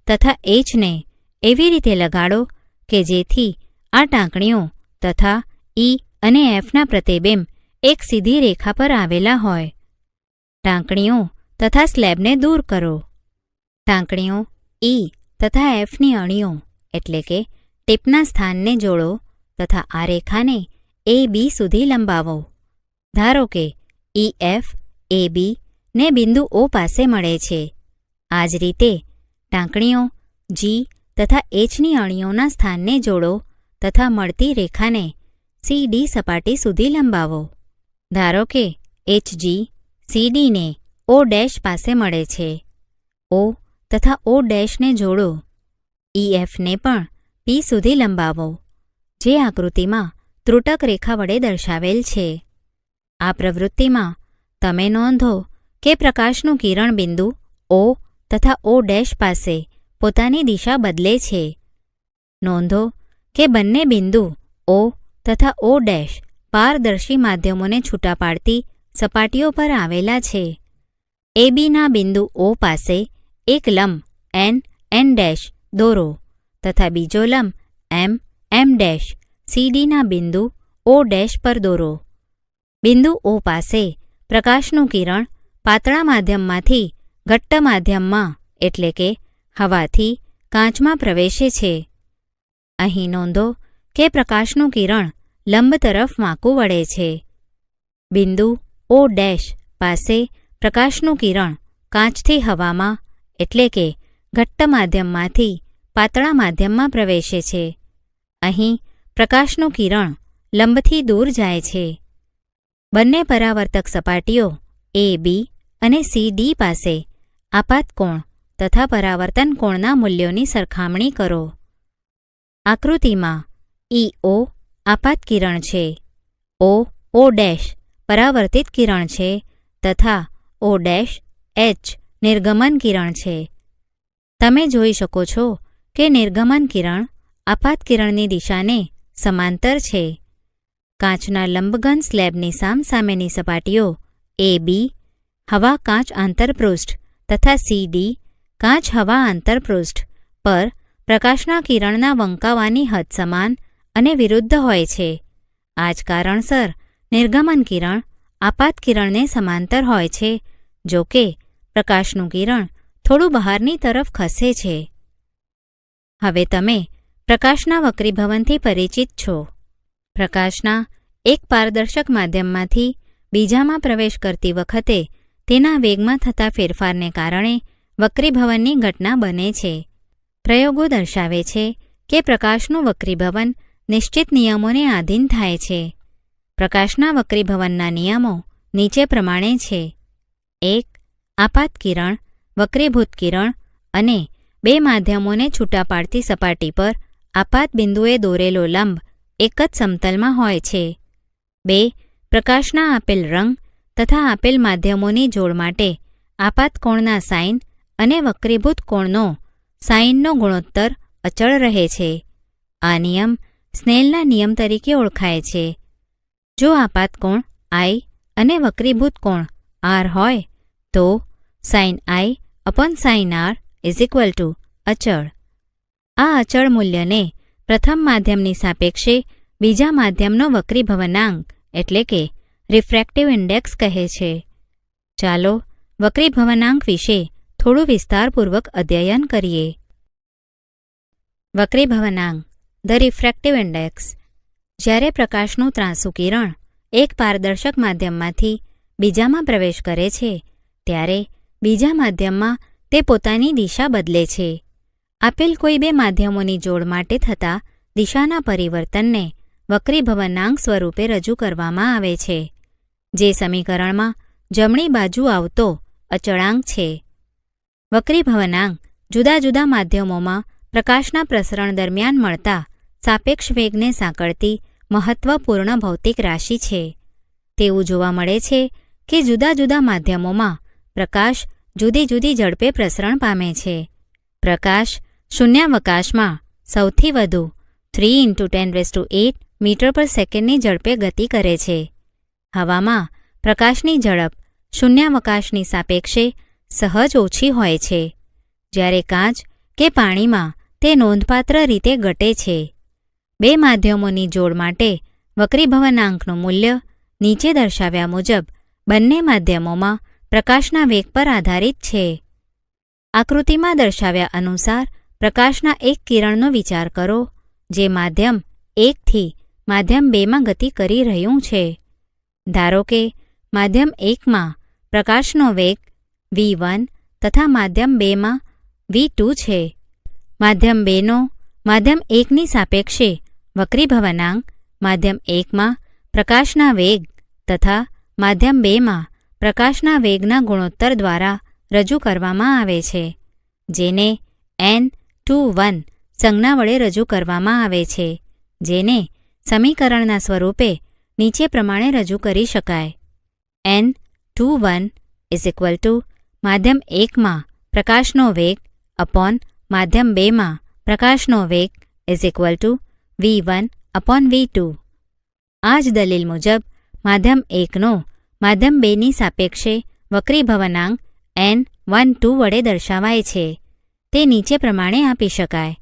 તથા H ને એવી રીતે લગાડો કે જેથી આ ટાંકણીઓ તથા E અને Fના પ્રતિબિંબ એક સીધી રેખા પર આવેલા હોય. ટાંકણીઓ તથા સ્લેબને દૂર કરો. ટાંકણીઓ E તથા Fની અણીઓ એટલે કે ટીપના સ્થાનને જોડો તથા આ રેખાને AB સુધી લંબાવો. ધારો કે EF AB ને બિંદુ O પાસે મળે છે. આ જ રીતે ટાંકણીઓ G તથા Hની અણીઓના સ્થાનને જોડો તથા મળતી રેખાને CD સપાટી સુધી લંબાવો. ધારો કે HG CDને O' પાસે મળે છે. O તથા O' ને જોડો. EFને પણ P સુધી લંબાવો, જે આકૃતિમાં ત્રુટક રેખા વડે દર્શાવેલ છે. આ પ્રવૃત્તિમાં તમે નોંધો કે પ્રકાશનું કિરણ બિંદુ O તથા O' પાસે પોતાની દિશા બદલે છે. નોંધો કે બંને બિંદુ O તથા O' પારદર્શી માધ્યમોને છૂટા પાડતી સપાટીઓ પર આવેલા છે. ABના બિંદુ O પાસે એક લંબ N દોરો તથા બીજો લંબ M CDના બિંદુ O' પર દોરો. બિંદુ O પાસે પ્રકાશનું કિરણ પાતળા માધ્યમમાંથી ઘટ્ટ માધ્યમમાં એટલે કે હવાથી કાચમાં પ્રવેશે છે. અહીં નોંધો કે પ્રકાશનું કિરણ લંબ તરફ વાંકું વળે છે. બિંદુ O' પાસે પ્રકાશનું કિરણ કાચથી હવામાં એટલે કે ઘટ્ટ માધ્યમમાંથી પાતળા માધ્યમમાં પ્રવેશે છે. અહીં પ્રકાશનું કિરણ લંબથી દૂર જાય છે. બંને પરાવર્તક સપાટીઓ AB અને CD પાસે આપાત કોણ તથા પરાવર્તન કોણના મૂલ્યોની સરખામણી કરો. આકૃતિમાં EO આપાત કિરણ છે, O' પરાવર્તિત કિરણ છે તથા O' નિર્ગમન કિરણ છે. તમે જોઈ શકો છો કે નિર્ગમન કિરણ આપાત કિરણની દિશાને સમાંતર છે. કાચના લંબઘન સ્લેબની સામસામેની સપાટીઓ AB હવા કાચ આંતરપૃષ્ઠ તથા CD કાચ હવા આંતરપૃષ્ઠ પર પ્રકાશના કિરણના વંકાવાની હદ સમાન અને વિરુદ્ધ હોય છે. આ જ કારણસર નિર્ગમન કિરણ આપાત કિરણને સમાંતર હોય છે, જો કે પ્રકાશનું કિરણ થોડું બહારની તરફ ખસે છે. હવે તમે પ્રકાશના વક્રીભવનથી પરિચિત છો. પ્રકાશના એક પારદર્શક માધ્યમમાંથી બીજામાં પ્રવેશ કરતી વખતે તેના વેગમાં થતા ફેરફારને કારણે વક્રીભવનની ઘટના બને છે. પ્રયોગો દર્શાવે છે કે પ્રકાશનું વક્રીભવન નિશ્ચિત નિયમોને આધીન થાય છે. પ્રકાશના વક્રીભવનના નિયમો નીચે પ્રમાણે છે. 1. આપાત કિરણ, વક્રીભૂત કિરણ અને બે માધ્યમોને છૂટા પાડતી સપાટી પર આપાત બિંદુએ દોરેલો લંબ એક જ સમતલમાં હોય છે. 2. પ્રકાશના આપેલ રંગ તથા આપેલ માધ્યમોની જોડ માટે આપાત કોણના સાઇન અને વક્રીભૂત કોણનો સાઇનનો ગુણોત્તર અચળ રહે છે. આ નિયમ સ્નેલના નિયમ તરીકે ઓળખાય છે. જો આપાત કોણ I અને વક્રીભૂત કોણ R હોય તો sin I/sin R અચળ. આ અચળ મૂલ્યને પ્રથમ માધ્યમની સાપેક્ષે બીજા માધ્યમનો વક્રીભવનાંક એટલે કે રિફ્રેક્ટિવ ઇન્ડેક્સ કહે છે. ચાલો વક્રીભવનાંક વિશે થોડું વિસ્તારપૂર્વક અધ્યયન કરીએ. વક્રીભવનાંક ધ રિફ્રેક્ટિવ ઇન્ડેક્સ. જ્યારે પ્રકાશનું ત્રાંસુ કિરણ એક પારદર્શક માધ્યમમાંથી બીજામાં પ્રવેશ કરે છે ત્યારે બીજા માધ્યમમાં તે પોતાની દિશા બદલે છે. આપેલ કોઈ બે માધ્યમોની જોડ માટે થતા દિશાના પરિવર્તનને વક્રીભવનાંક સ્વરૂપે રજૂ કરવામાં આવે છે, જે સમીકરણમાં જમણી બાજુ આવતો અચળાંક છે. વક્રીભવનાંક જુદા જુદા માધ્યમોમાં પ્રકાશના પ્રસરણ દરમિયાન મળતા સાપેક્ષ વેગને સાંકળતી મહત્વપૂર્ણ ભૌતિક રાશિ છે. તેવું જોવા મળે છે કે જુદા જુદા માધ્યમોમાં પ્રકાશ જુદી જુદી ઝડપે પ્રસરણ પામે છે. પ્રકાશ શૂન્યાવકાશમાં સૌથી વધુ 3 × 10⁸ મીટર પર સેકન્ડની ઝડપે ગતિ કરે છે. હવામાં પ્રકાશની ઝડપ શૂન્યાવકાશની સાપેક્ષે સહજ ઓછી હોય છે, જ્યારે કાચ કે પાણીમાં તે નોંધપાત્ર રીતે ઘટે છે. બે માધ્યમોની જોડ માટે વક્રીભવનાંકનું મૂલ્ય નીચે દર્શાવ્યા મુજબ બંને માધ્યમોમાં પ્રકાશના વેગ પર આધારિત છે. આકૃતિમાં દર્શાવ્યા અનુસાર પ્રકાશના એક કિરણનો વિચાર કરો જે માધ્યમ 1 થી માધ્યમ 2માં ગતિ કરી રહ્યું છે. ધારો કે માધ્યમ 1માં પ્રકાશનો વેગ v1 તથા માધ્યમ 2માં v2 છે. માધ્યમ 2નો માધ્યમ 1ની સાપેક્ષે વક્રીભવનાંક માધ્યમ 1માં પ્રકાશના વેગ તથા માધ્યમ 2માં પ્રકાશના વેગના ગુણોત્તર દ્વારા રજૂ કરવામાં આવે છે, જેને n21 સંજ્ઞા વડે રજૂ કરવામાં આવે છે, જેને સમીકરણના સ્વરૂપે નીચે પ્રમાણે રજૂ કરી શકાય. n21 માધ્યમ 1માં પ્રકાશનો વેગ અપોન માધ્યમ 2માં પ્રકાશનો વેગ v1 અપોન v2. આ જ દલીલ મુજબ માધ્યમ 1નો માધ્યમ 2ની સાપેક્ષે વક્રીભવનાંક n12 વડે દર્શાવાય છે. તે નીચે પ્રમાણે આપી શકાય.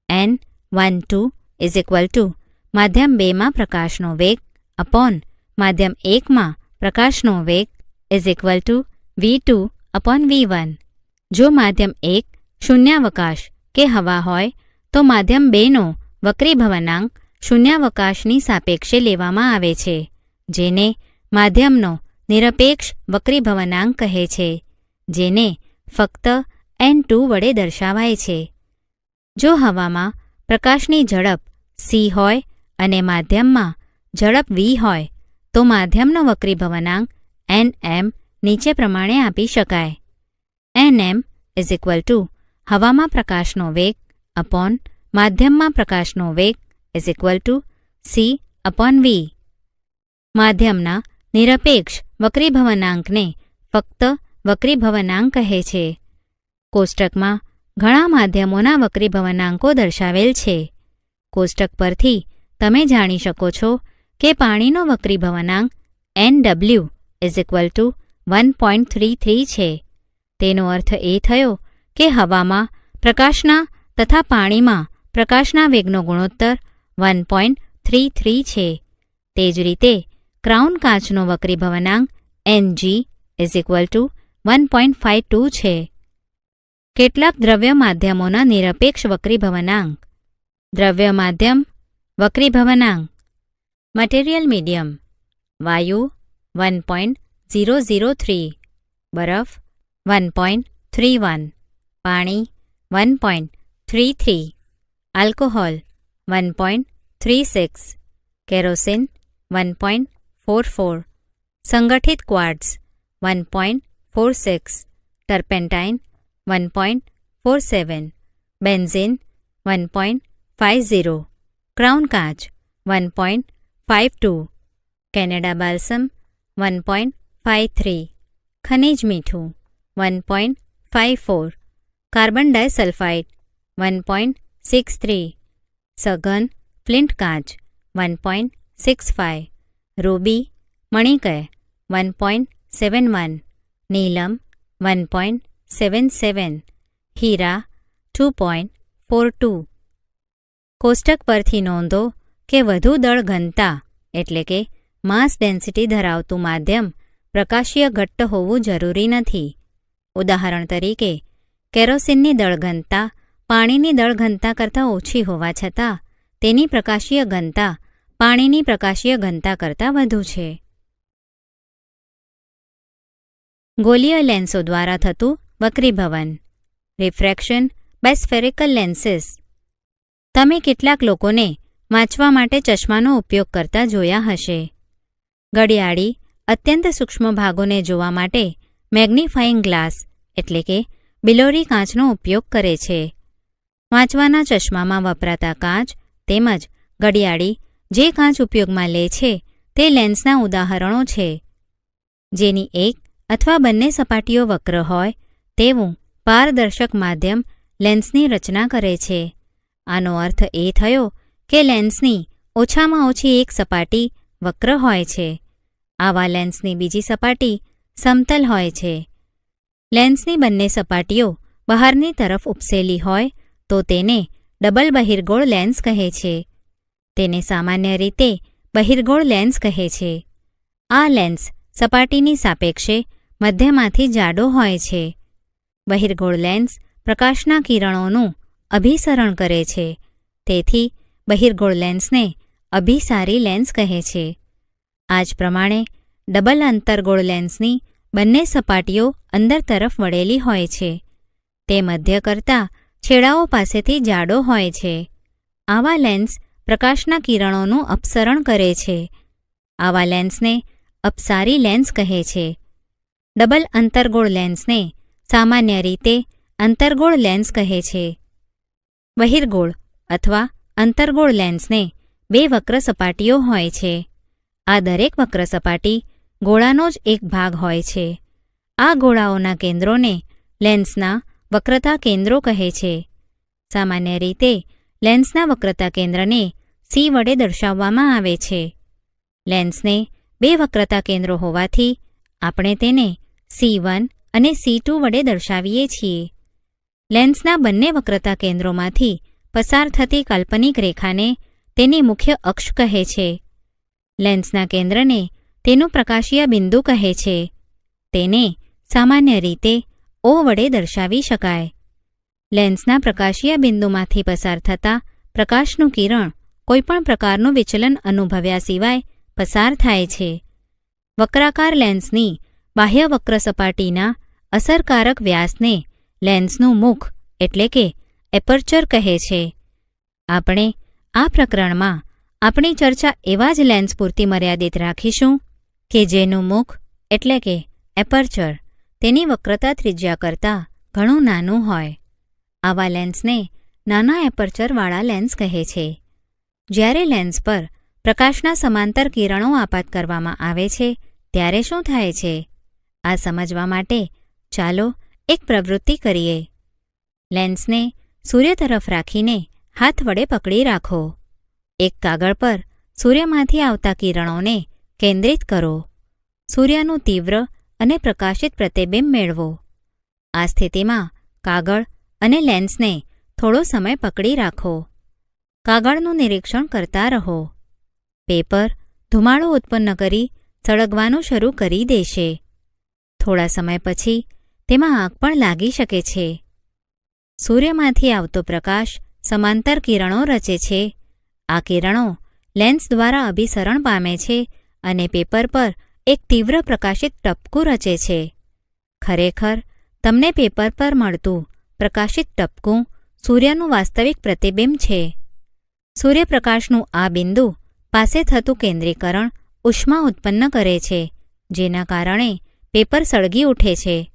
n12 માધ્યમ 2માં પ્રકાશનો વેગ અપોન માધ્યમ 1માં પ્રકાશનો વેગ v2 અપોન v1. જો માધ્યમ 1 શૂન્યાવકાશ કે હવા હોય તો માધ્યમ 2નો વક્રીભવનાંક શૂન્યાવકાશની સાપેક્ષે લેવામાં આવે છે, જેને માધ્યમનો નિરપેક્ષ વક્રીભવનાંક કહે છે, જેને ફક્ત n2 વડે દર્શાવાય છે. જો હવામાં પ્રકાશની ઝડપ c હોય અને માધ્યમમાં ઝડપ v હોય તો માધ્યમનો વક્રીભવનાંક nm નીચે પ્રમાણે આપી શકાય. nm હવામાં પ્રકાશનો વેગ અપોન માધ્યમમાં પ્રકાશનો વેગ c અપોન v. માધ્યમના નિરપેક્ષ વક્રીભવનાંકને ફક્ત વક્રીભવનાંક કહે છે. કોષ્ટકમાં ઘણા માધ્યમોના વક્રીભવનાંકો દર્શાવેલ છે. કોષ્ટક પરથી તમે જાણી શકો છો કે પાણીનો વક્રીભવનાંક Nw 1.33 છે. તેનો અર્થ એ થયો કે હવામાં પ્રકાશના તથા પાણીમાં પ્રકાશના વેગનો ગુણોત્તર 1.33 છે. તે જ રીતે ક્રાઉન કાચનો વક્રીભવનાંક Ng 1.52 છે. કેટલાક દ્રવ્ય માધ્યમોના નિરપેક્ષ વક્રીભવનાંક. દ્રવ્ય માધ્યમ વક્રીભવનાંક. મટીરીયલ મીડિયમ વાયુ 1.003, બરફ 1.31, પાણી 1.33, આલ્કોહોલ 1.36, કેરોસીન 1.44, સંગઠિત ક્વાર્ટઝ 1.46, ટર્પેન્ટાઇન 1.47, બેન્ઝીન 1.50, ક્રાઉન કાચ 1.52, કેનેડા બાલ્સમ 1.53, ખનિજ મીઠું 1.54, કાર્બન ડાયસલ્ફાઇડ 1.63, સઘન ફ્લિન્ટ કાચ 1.65, રૂબી મણિકય 1.71, નીલમ 1.77, હીરા 2.42. કોષ્ટક પરથી નોંધો કે વધુ દળ ઘનતા એટલે કે માસ ડેન્સિટી ધરાવતું માધ્યમ પ્રકાશીય ઘટ્ટ હોવું જરૂરી નથી. ઉદાહરણ તરીકે કેરોસીનની દળ ઘનતા પાણીની દળ ઘનતા કરતાં ઓછી હોવા છતાં તેની પ્રકાશીય ઘનતા પાણીની પ્રકાશીય ઘનતા કરતાં વધુ છે. ગોલીય લેન્સો દ્વારા થતું વક્રીભવન. Refraction by spherical lenses. તમે કેટલાક લોકોને વાંચવા માટે ચશ્માનો ઉપયોગ કરતા જોયા હશે. ઘડિયાળી અત્યંત સૂક્ષ્મ ભાગોને જોવા માટે મેગ્નિફાઇંગ ગ્લાસ એટલે કે બિલોરી કાચનો ઉપયોગ કરે છે. વાંચવાના ચશ્મામાં વપરાતા કાચ તેમજ ઘડિયાળી જે કાચ ઉપયોગમાં લે છે તે લેન્સના ઉદાહરણો છે. જેની એક અથવા બંને સપાટીઓ વક્ર હોય તેવું પારદર્શક માધ્યમ લેન્સની રચના કરે છે. આનો અર્થ એ થયો કે લેન્સની ઓછામાં ઓછી એક સપાટી વક્ર હોય છે. આવા લેન્સની બીજી સપાટી સમતલ હોય છે. લેન્સની બંને સપાટીઓ બહારની તરફ ઉપસેલી હોય તો તેને ડબલ બહિર્ગોળ લેન્સ કહે છે. તેને સામાન્ય રીતે બહિર્ગોળ લેન્સ કહે છે. આ લેન્સ સપાટીની સાપેક્ષે મધ્યમાંથી જાડો હોય છે. બહિર્ગોળ લેન્સ પ્રકાશના કિરણોનું અભિસરણ કરે છે. તેથી બહિર્ગોળ લેન્સને અભિસારી લેન્સ કહે છે. આ જ પ્રમાણે ડબલ અંતર્ગોળ લેન્સની બંને સપાટીઓ અંદર તરફ વળેલી હોય છે. તે મધ્ય કરતાં છેડાઓ પાસેથી જાડો હોય છે. આવા લેન્સ પ્રકાશના કિરણોનું અપસરણ કરે છે. આવા લેન્સને અપસારી લેન્સ કહે છે. ડબલ અંતર્ગોળ લેન્સને સામાન્ય રીતે અંતર્ગોળ લેન્સ કહે છે. બહિર્ગોળ અથવા અંતર્ગોળ લેન્સને બે વક્ર સપાટીઓ હોય છે. આ દરેક વક્ર સપાટી ગોળાનો જ એક ભાગ હોય છે. આ ગોળાઓના કેન્દ્રોને લેન્સના વક્રતા કેન્દ્રો કહે છે. સામાન્ય રીતે લેન્સના વક્રતા કેન્દ્રને C વડે દર્શાવવામાં આવે છે. લેન્સને બે વક્રતા કેન્દ્રો હોવાથી આપણે તેને C1 અને C2 વડે દર્શાવીએ છીએ. લેન્સના બંને વક્રતા કેન્દ્રોમાંથી પસાર થતી કાલ્પનિક રેખાને તેની મુખ્ય અક્ષ કહે છે. લેન્સના કેન્દ્રને તેનું પ્રકાશીય બિંદુ કહે છે. તેને સામાન્ય રીતે O વડે દર્શાવી શકાય. લેન્સના પ્રકાશીય બિંદુમાંથી પસાર થતા પ્રકાશનું કિરણ કોઈપણ પ્રકારનું વિચલન અનુભવ્યા સિવાય પસાર થાય છે. વક્રાકાર લેન્સની બાહ્ય વક્ર સપાટીના અસરકારક વ્યાસને લેન્સનું મુખ એટલે કે એપર્ચર કહે છે. આપણે આ પ્રકરણમાં આપણી ચર્ચા એવા જ લેન્સ પૂરતી મર્યાદિત રાખીશું કે જેનું મુખ એટલે કે એપર્ચર તેની વક્રતા ત્રિજ્યા કરતાં ઘણું નાનું હોય. આવા લેન્સને નાના એપર્ચરવાળા લેન્સ કહે છે. જ્યારે લેન્સ પર પ્રકાશના સમાંતર કિરણો આપાત કરવામાં આવે છે ત્યારે શું થાય છે? આ સમજવા માટે ચાલો એક પ્રવૃત્તિ કરીએ. લેન્સને સૂર્ય તરફ રાખીને હાથ વડે પકડી રાખો. એક કાગળ પર સૂર્યમાંથી આવતા કિરણોને કેન્દ્રિત કરો. સૂર્યનું તીવ્ર અને પ્રકાશિત પ્રતિબિંબ મેળવો. આ સ્થિતિમાં કાગળ અને લેન્સને થોડો સમય પકડી રાખો. કાગળનું નિરીક્ષણ કરતા રહો. પેપર ધુમાડો ઉત્પન્ન કરી સળગવાનું શરૂ કરી દેશે. થોડા સમય પછી તેમાં આગ પણ લાગી શકે છે. સૂર્યમાંથી આવતો પ્રકાશ સમાંતર કિરણો રચે છે. આ કિરણો લેન્સ દ્વારા અભિસરણ પામે છે અને પેપર પર એક તીવ્ર પ્રકાશિત ટપકું રચે છે. ખરેખર તમને પેપર પર મળતું પ્રકાશિત ટપકું સૂર્યનું વાસ્તવિક પ્રતિબિંબ છે. સૂર્યપ્રકાશનું આ બિંદુ પાસે થતું કેન્દ્રીકરણ ઉષ્મા ઉત્પન્ન કરે છે, જેના કારણે પેપર સળગી ઉઠે છે.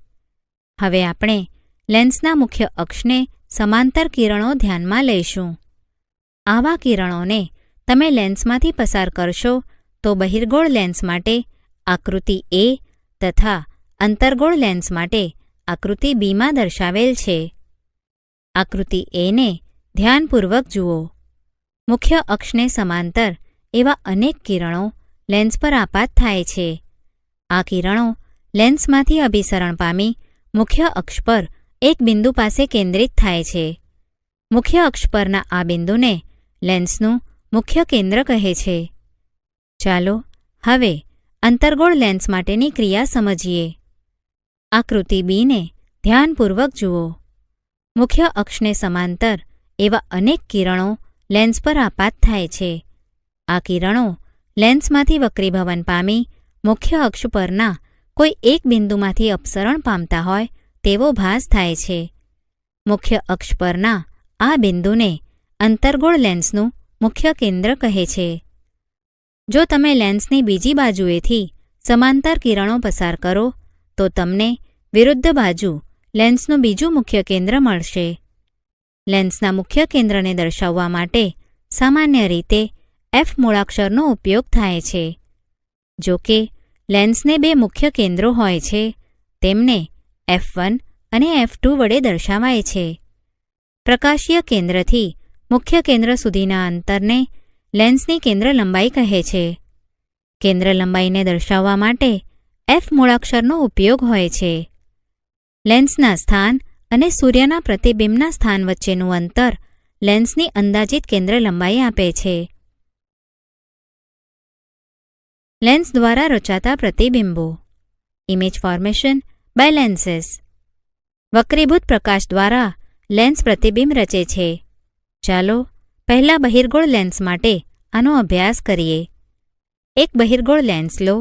હવે આપણે લેન્સના મુખ્ય અક્ષને સમાંતર કિરણો ધ્યાનમાં લઈશું. આવા કિરણોને તમે લેન્સમાંથી પસાર કરશો તો બહિર્ગોળ લેન્સ માટે આકૃતિ A તથા અંતર્ગોળ લેન્સ માટે આકૃતિ B માં દર્શાવેલ છે. આકૃતિ A ને ધ્યાનપૂર્વક જુઓ. મુખ્ય અક્ષને સમાંતર એવા અનેક કિરણો લેન્સ પર આપાત થાય છે. આ કિરણો લેન્સમાંથી અભિસરણ પામી મુખ્ય અક્ષ પર એક બિંદુ પાસે કેન્દ્રિત થાય છે. મુખ્ય અક્ષ પરના આ બિંદુને લેન્સનું મુખ્ય કેન્દ્ર કહે છે. ચાલો હવે અંતર્ગોળ લેન્સ માટેની ક્રિયા સમજીએ. આકૃતિ B ને ધ્યાનપૂર્વક જુઓ. મુખ્ય અક્ષને સમાંતર એવા અનેક કિરણો લેન્સ પર આપાત થાય છે. આ કિરણો લેન્સમાંથી વક્રીભવન પામી મુખ્ય અક્ષ પરના કોઈ એક બિંદુમાંથી અપસરણ પામતા હોય તેવો ભાસ થાય છે. મુખ્ય અક્ષ પરના આ બિંદુને અંતર્ગોળ લેન્સનું મુખ્ય કેન્દ્ર કહે છે. જો તમે લેન્સની બીજી બાજુએથી સમાંતર કિરણો પસાર કરો તો તમને વિરુદ્ધ બાજુ લેન્સનું બીજું મુખ્ય કેન્દ્ર મળશે. લેન્સના મુખ્ય કેન્દ્રને દર્શાવવા માટે સામાન્ય રીતે F મૂળાક્ષરનો ઉપયોગ થાય છે. જો કે લેન્સને બે મુખ્ય કેન્દ્રો હોય છે, તેમને F1 અને F2 વડે દર્શાવાય છે. પ્રકાશીય કેન્દ્રથી મુખ્ય કેન્દ્ર સુધીના અંતરને લેન્સની કેન્દ્ર લંબાઈ કહે છે. કેન્દ્ર લંબાઈને દર્શાવવા માટે F મૂળાક્ષરનો ઉપયોગ હોય છે. લેન્સના સ્થાન અને સૂર્યના પ્રતિબિંબના સ્થાન વચ્ચેનું અંતર લેન્સની અંદાજિત કેન્દ્ર લંબાઈ આપે છે. લેન્સ દ્વારા રચાતા પ્રતિબિંબો. Image formation by lenses. વક્રીભૂત પ્રકાશ દ્વારા લેન્સ પ્રતિબિંબ રચે છે. ચાલો પહેલા બહિર્ગોળ લેન્સ માટે આનો અભ્યાસ કરીએ. એક બહિર્ગોળ લેન્સ લો,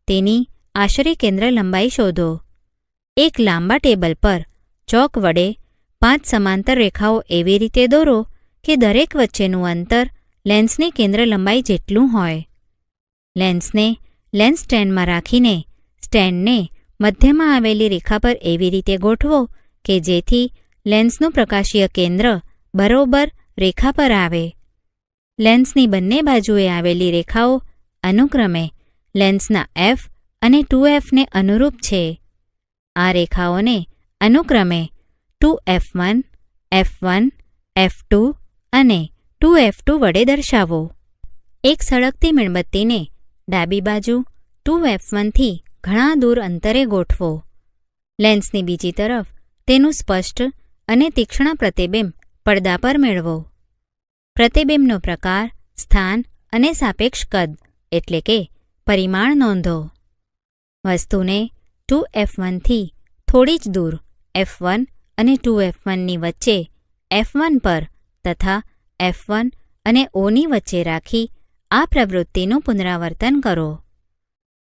તેની આશરે કેન્દ્ર લંબાઈ શોધો. એક લાંબા ટેબલ પર ચોક વડે 5 સમાંતર રેખાઓ એવી રીતે દોરો કે દરેક વચ્ચેનું અંતર લેન્સની કેન્દ્ર લંબાઈ જેટલું હોય. લેન્સને લેન્સ સ્ટેન્ડમાં રાખીને સ્ટેન્ડને મધ્યમાં આવેલી રેખા પર એવી રીતે ગોઠવો કે જેથી લેન્સનું પ્રકાશીય કેન્દ્ર બરોબર રેખા પર આવે. લેન્સની બંને બાજુએ આવેલી રેખાઓ અનુક્રમે લેન્સના F અને 2Fને અનુરૂપ છે. આ રેખાઓને અનુક્રમે 2F1, F1, F2 અને 2F2 વડે દર્શાવો. એક સળગતી મીણબત્તીને ડાબી બાજુ 2F1 થી ઘણા દૂર અંતરે ગોઠવો. લેન્સની બીજી તરફ તેનું સ્પષ્ટ અને તીક્ષ્ણ પ્રતિબિંબ પડદા પર મેળવો. પ્રતિબિંબનો પ્રકાર, સ્થાન અને સાપેક્ષ કદ એટલે કે પરિમાણ નોંધો. વસ્તુને 2F1 થી થોડી જ દૂર F1 અને 2F1ની વચ્ચે F1 પર તથા F1 અને Oની વચ્ચે રાખી આ પ્રવૃત્તિનું પુનરાવર્તન કરો.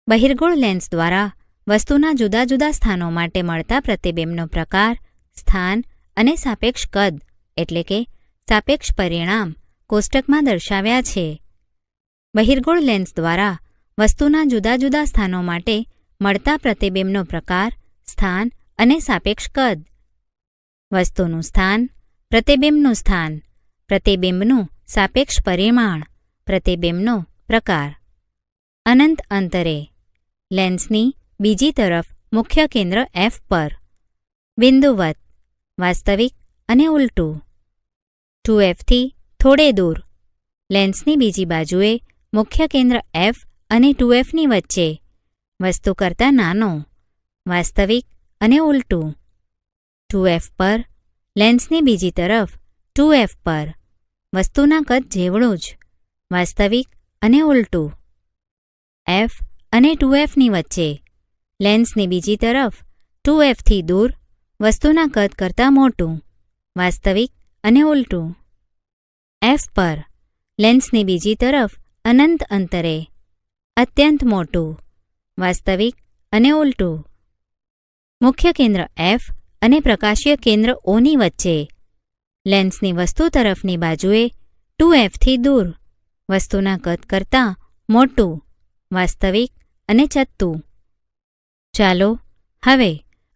બહિર્ગોળ લેન્સ દ્વારા વસ્તુના જુદા જુદા સ્થાનો માટે મળતા પ્રતિબિંબનો પ્રકાર, સ્થાન અને સાપેક્ષ કદ એટલે કે સાપેક્ષ પરિણામ કોષ્ટકમાં દર્શાવ્યા છે. બહિર્ગોળ લેન્સ દ્વારા વસ્તુના જુદા જુદા સ્થાનો માટે મળતા પ્રતિબિંબનો પ્રકાર, સ્થાન અને સાપેક્ષ કદ. વસ્તુનું સ્થાન, પ્રતિબિંબનું સ્થાન, પ્રતિબિંબનું સાપેક્ષ પરિમાણ, પ્રતિબિંબનો પ્રકાર. અનંત અંતરે લેન્સની બીજી તરફ મુખ્ય કેન્દ્ર F પર. બિંદુવત, વાસ્તવિક અને ઉલટું. 2F થી થોડે દૂર લેન્સની બીજી બાજુએ મુખ્ય કેન્દ્ર F અને 2Fની વચ્ચે વસ્તુ કરતાં નાનો, વાસ્તવિક અને ઉલટું. 2F પર લેન્સની બીજી તરફ 2F પર વસ્તુના કદ જેવડું જ, વાસ્તવિક અને ઉલટું. F અને 2Fની વચ્ચે લેન્સની બીજી તરફ 2F થી દૂર વસ્તુના કદ કરતાં મોટું, વાસ્તવિક અને ઉલટું. F પર લેન્સની બીજી તરફ અનંત અંતરે અત્યંત મોટું, વાસ્તવિક અને ઉલટું. મુખ્ય કેન્દ્ર F અને પ્રકાશીય કેન્દ્ર Oની વચ્ચે લેન્સની વસ્તુ તરફની બાજુએ 2F થી દૂર વસ્તુના કદ કરતાં મોટું, વાસ્તવિક અને ચત્તું. ચાલો હવે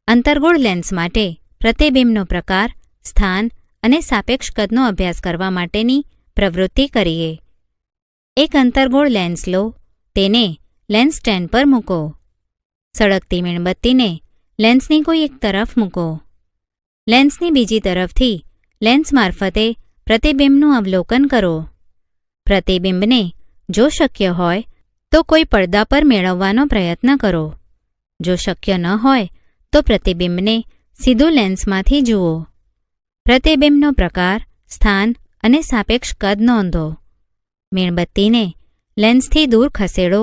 અંતર્ગોળ લેન્સ માટે પ્રતિબિંબનો પ્રકાર, સ્થાન અને સાપેક્ષ કદનો અભ્યાસ કરવા માટેની પ્રવૃત્તિ કરીએ. એક અંતર્ગોળ લેન્સ લો, તેને લેન્સ સ્ટેન્ડ પર મૂકો. સળગતી મીણબત્તીને લેન્સની કોઈ એક તરફ મૂકો. લેન્સની બીજી તરફથી લેન્સ મારફતે પ્રતિબિંબનું અવલોકન કરો. પ્રતિબિંબને જો શક્ય હોય તો કોઈ પડદા પર મેળવવાનો પ્રયત્ન કરો. જો શક્ય ન હોય તો પ્રતિબિંબને સીધું લેન્સમાંથી જુઓ. પ્રતિબિંબનો પ્રકાર, સ્થાન અને સાપેક્ષ કદ નોંધો. મીણબત્તીને લેન્સથી દૂર ખસેડો.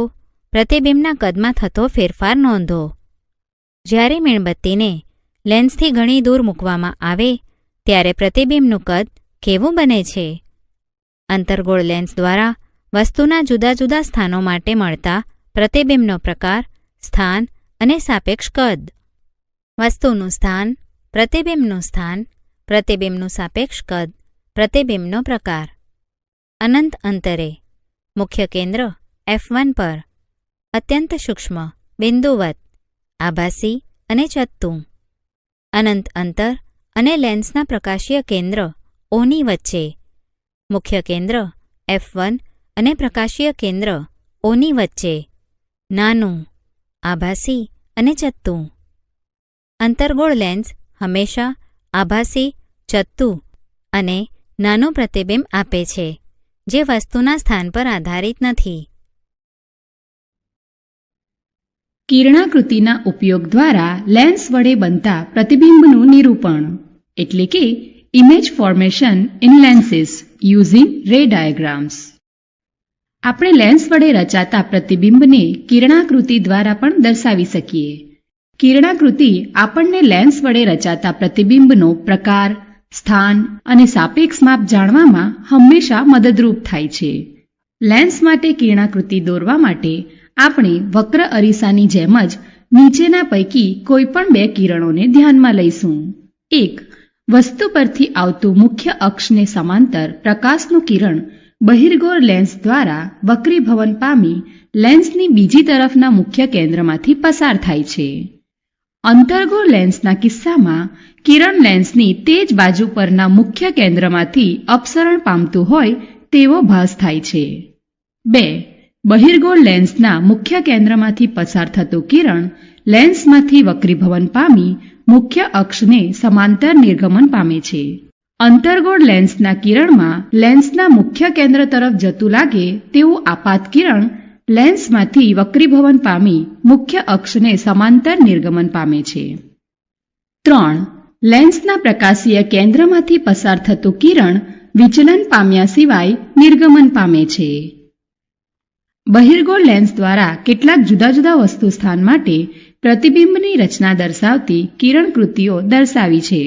પ્રતિબિંબના કદમાં થતો ફેરફાર નોંધો. જ્યારે મીણબત્તીને લેન્સથી ઘણી દૂર મૂકવામાં આવે ત્યારે પ્રતિબિંબનું કદ કેવું બને છે? અંતર્ગોળ લેન્સ દ્વારા વસ્તુના જુદા જુદા સ્થાનો માટે મળતા પ્રતિબિંબનો પ્રકાર, સ્થાન અને સાપેક્ષ કદ. વસ્તુનું સ્થાન, પ્રતિબિંબનું સ્થાન, પ્રતિબિંબનું સાપેક્ષ કદ, પ્રતિબિંબનો પ્રકાર. અનંત અંતરે મુખ્ય કેન્દ્ર F1 પર અત્યંત સૂક્ષ્મ, બિંદુવત, આભાસી અને ચત્તું. અનંત અંતર અને લેન્સના પ્રકાશીય કેન્દ્ર Oની વચ્ચે મુખ્ય કેન્દ્ર F1 અને પ્રકાશીય કેન્દ્ર Oની વચ્ચે નાનું, આભાસી અને ચત્તું. અંતર્ગોળ લેન્સ હંમેશા આભાસી, ચત્તું અને નાનું પ્રતિબિંબ આપે છે જે વસ્તુના સ્થાન પર આધારિત નથી. કિરણાકૃતિના ઉપયોગ દ્વારા લેન્સ વડે બનતા પ્રતિબિંબનું નિરૂપણ એટલે કે image formation in lenses using ray diagrams. આપણે લેન્સ વડે રચાતા પ્રતિબિંબને કિરણાકૃતિ દ્વારા પણ દર્શાવી શકીએ. કિરણાકૃતિ આપણને લેન્સ વડે રચાતા પ્રતિબિંબનો પ્રકાર, સ્થાન અને સાપેક્ષ માપ જાણવામાં હંમેશા મદદરૂપ થાય છે. લેન્સ માટે કિરણાકૃતિ દોરવા માટે આપણે વક્ર અરીસાની જેમ જ નીચેના પૈકી કોઈ પણ બે કિરણોને ધ્યાનમાં લઈશું. 1. વસ્તુ પરથી આવતું મુખ્ય અક્ષને સમાંતર પ્રકાશનું કિરણ બહિર્ગોળ લેન્સ દ્વારા વક્રીભવન પામી લેન્સની બીજી તરફના મુખ્ય કેન્દ્રમાંથી પસાર થાય છે. અંતર્ગોળ લેન્સના કિસ્સામાં કિરણ લેન્સની તે જ બાજુ પરના મુખ્ય કેન્દ્રમાંથી અપસરણ પામતું હોય તેવો ભાસ થાય છે. 2. બહિર્ગોળ લેન્સના મુખ્ય કેન્દ્રમાંથી પસાર થતું કિરણ લેન્સમાંથી વક્રીભવન પામી મુખ્ય અક્ષને સમાંતર નિર્ગમન પામે છે. અંતર્ગોળ લેન્સના કિરણમાં લેન્સના મુખ્ય કેન્દ્ર તરફ જતું લાગે તેવું આપાત કિરણ લેન્સમાંથી વક્રીભવન પામી મુખ્ય અક્ષને સમાંતર નિર્ગમન પામે છે. 3. લેન્સના પ્રકાશીય કેન્દ્રમાંથી પસાર થતું કિરણ વિચલન પામ્યા સિવાય નિર્ગમન પામે છે. બહિર્ગોળ લેન્સ દ્વારા કેટલાક જુદા જુદા વસ્તુ સ્થાન માટે પ્રતિબિંબની રચના દર્શાવતી કિરણકૃતિઓ દર્શાવી છે.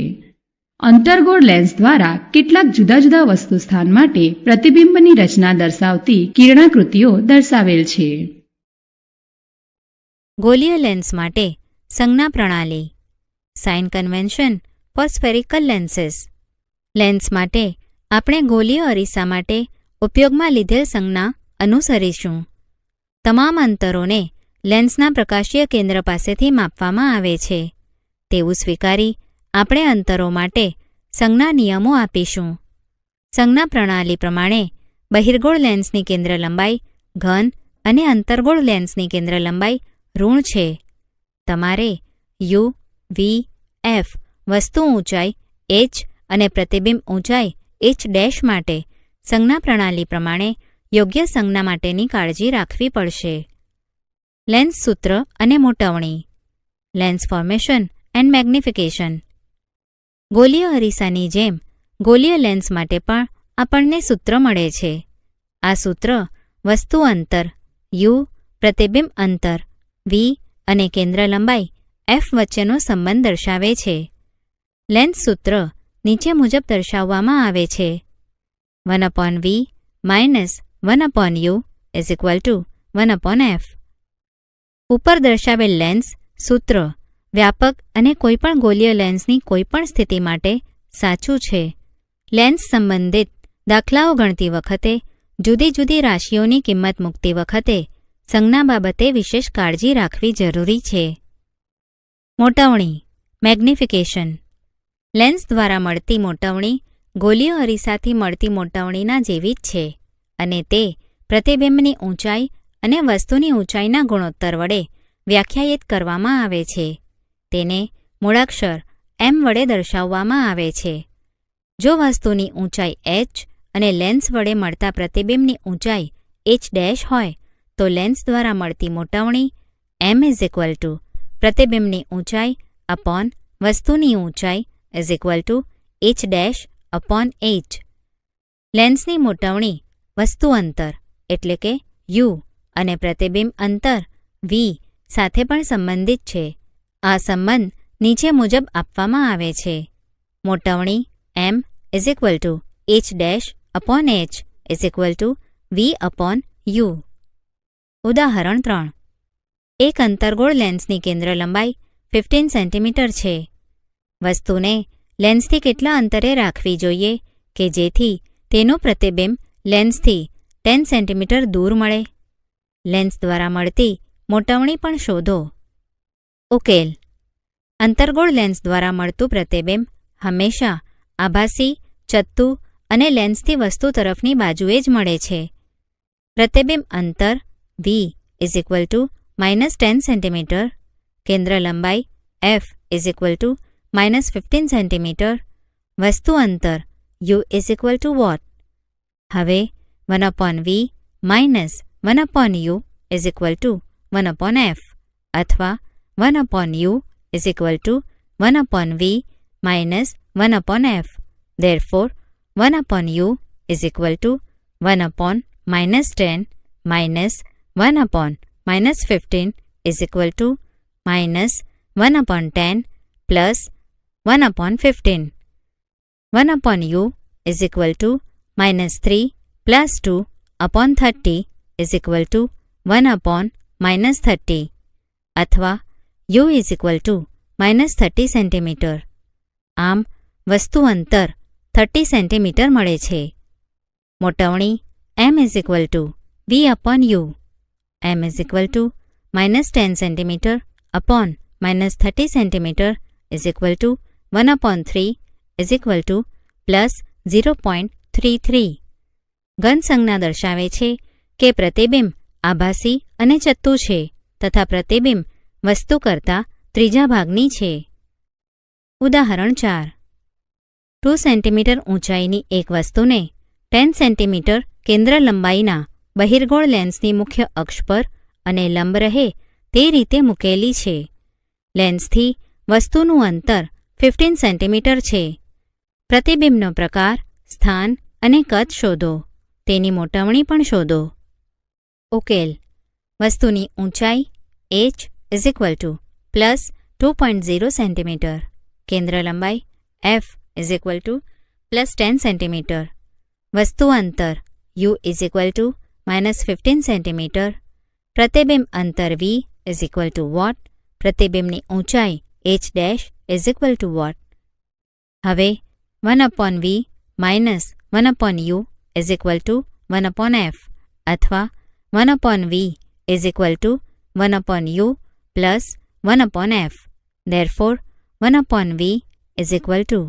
અંતર્ગોળ લેન્સ દ્વારા કેટલાક જુદા જુદા વસ્તુ સ્થાન માટે પ્રતિબિંબની રચના દર્શાવતી કિરણાકૃતિઓ દર્શાવેલ છે. ગોલીય લેન્સ માટે સંજ્ઞા પ્રણાલી. Sign convention for spherical lenses. Lens માટે આપણે ગોલીય અરીસા માટે ઉપયોગમાં લીધેલ સંજ્ઞા અનુસરીશું. તમામ અંતરોને લેન્સના પ્રકાશીય કેન્દ્ર પાસેથી માપવામાં આવે છે. તેવું સ્વીકારી આપણે અંતરો માટે સંજ્ઞા નિયમો આપીશું. સંજ્ઞા પ્રણાલી પ્રમાણે બહિર્ગોળ લેન્સની કેન્દ્ર લંબાઈ ઘન અને અંતર્ગોળ લેન્સની કેન્દ્ર લંબાઈ ઋણ છે. તમારે યુ, વી, એફ વસ્તુ ઊંચાઈ h અને પ્રતિબિંબ ઊંચાઈ h' માટે સંજ્ઞા પ્રણાલી પ્રમાણે યોગ્ય સંજ્ઞા માટેની કાળજી રાખવી પડશે. લેન્સ સૂત્ર અને મોટવણી. Lens formation and magnification. ગોલીય અરીસાની જેમ ગોલીય લેન્સ માટે પણ આપણને સૂત્ર મળે છે. આ સૂત્ર વસ્તુ અંતર u, પ્રતિબિંબ અંતર v અને કેન્દ્ર લંબાઈ f વચ્ચેનો સંબંધ દર્શાવે છે. લેન્સ સૂત્ર નીચે મુજબ દર્શાવવામાં આવે છે. 1/v - 1/u = 1/f. ઉપર દર્શાવેલ લેન્સ સૂત્ર વ્યાપક અને કોઈપણ ગોલીય લેન્સની કોઈપણ સ્થિતિ માટે સાચું છે. લેન્સ સંબંધિત દાખલાઓ ગણતી વખતે જુદી જુદી રાશિઓની કિંમત મૂકતી વખતે સંજ્ઞા બાબતે વિશેષ કાળજી રાખવી જરૂરી છે. મોટવણી મેગ્નિફિકેશન. લેન્સ દ્વારા મળતી મોટવણી ગોલીય અરીસાથી મળતી મોટવણીના જેવી જ છે અને તે પ્રતિબિંબની ઊંચાઈ અને વસ્તુની ઊંચાઈના ગુણોત્તર વડે વ્યાખ્યાયિત કરવામાં આવે છે. તેને મૂળાક્ષર m વડે દર્શાવવામાં આવે છે. જો વસ્તુની ઊંચાઈ h અને લેન્સ વડે મળતા પ્રતિબિંબની ઊંચાઈ h' હોય તો લેન્સ દ્વારા મળતી મોટવણી m = પ્રતિબિંબની ઊંચાઈ અપોન વસ્તુની ઊંચાઈ h'/h. લેન્સની મોટવણી વસ્તુ અંતર એટલે કે u અને પ્રતિબિંબ અંતર v સાથે પણ સંબંધિત છે. આ સંબંધ નીચે મુજબ આપવામાં આવે છે. મોટવણી m = h'/h v/u. ઉદાહરણ 3. એક અંતર્ગોળ લેન્સની કેન્દ્ર લંબાઈ 15 સેન્ટીમીટર છે. વસ્તુને લેન્સથી કેટલા અંતરે રાખવી જોઈએ કે જેથી તેનું પ્રતિબિંબ લેન્સથી 10 સેન્ટીમીટર દૂર મળે? લેન્સ દ્વારા મળતી મોટવણી પણ શોધો. ઉકેલ. અંતર્ગોળ લેન્સ દ્વારા મળતું પ્રતિબિંબ હંમેશા આભાસી, ચત્તુ અને લેન્સથી વસ્તુ તરફની બાજુએ જ મળે છે. પ્રતિબિંબ અંતર v = -10 સેન્ટીમીટર, કેન્દ્ર લંબાઈ f = -15 સેન્ટીમીટર, વસ્તુ અંતર u = વોટ. હવે 1/v - 1/u = 1/f અથવા 1/u is equal to 1/v minus 1/f. Therefore, 1/u is equal to 1/-10 minus 1/-15 is equal to minus 1/10 plus 1/15. 1/u is equal to minus 3 plus 2/30 is equal to 1/-30 અથવા u is equal to minus 30 centimetre. આમ વસ્તુ અંતર 30 centimetre મળે છે. મોટવણી m is equal to v/u. m is equal to minus 10 centimetre upon minus 30 centimetre is equal to 1/3 is equal to plus 0.33. ઘન સંજ્ઞા દર્શાવે છે કે પ્રતિબિંબ આભાસી અને ચત્તુ છે તથા પ્રતિબિંબ વસ્તુ કરતાં ત્રીજા ભાગની છે. ઉદાહરણ 4. 2 સેન્ટીમીટર ઊંચાઈની એક વસ્તુને 10 સેન્ટીમીટર કેન્દ્ર લંબાઈના બહિર્ગોળ લેન્સની મુખ્ય અક્ષ પર અને લંબ રહે તે રીતે મૂકેલી છે. લેન્સથી વસ્તુનું અંતર 15 સેન્ટીમીટર છે. પ્રતિબિંબનો પ્રકાર, સ્થાન અને કદ શોધો. તેની મોટવણી પણ શોધો. ઉકેલ. વસ્તુની ઊંચાઈ h is equal to plus 2.0 centimetre. કેન્દ્ર લંબાઈ f is equal to plus 10 centimetre. વસ્તુ અંતર u is equal to minus 15 centimetre. પ્રતિબિંબ અંતર v is equal to what? પ્રતિબિંબની ઊંચાઈ h dash is equal to what? હવે 1/v minus 1/u is equal to 1/f અથવા 1/v is equal to 1/u plus 1/f. Therefore, 1/v is equal to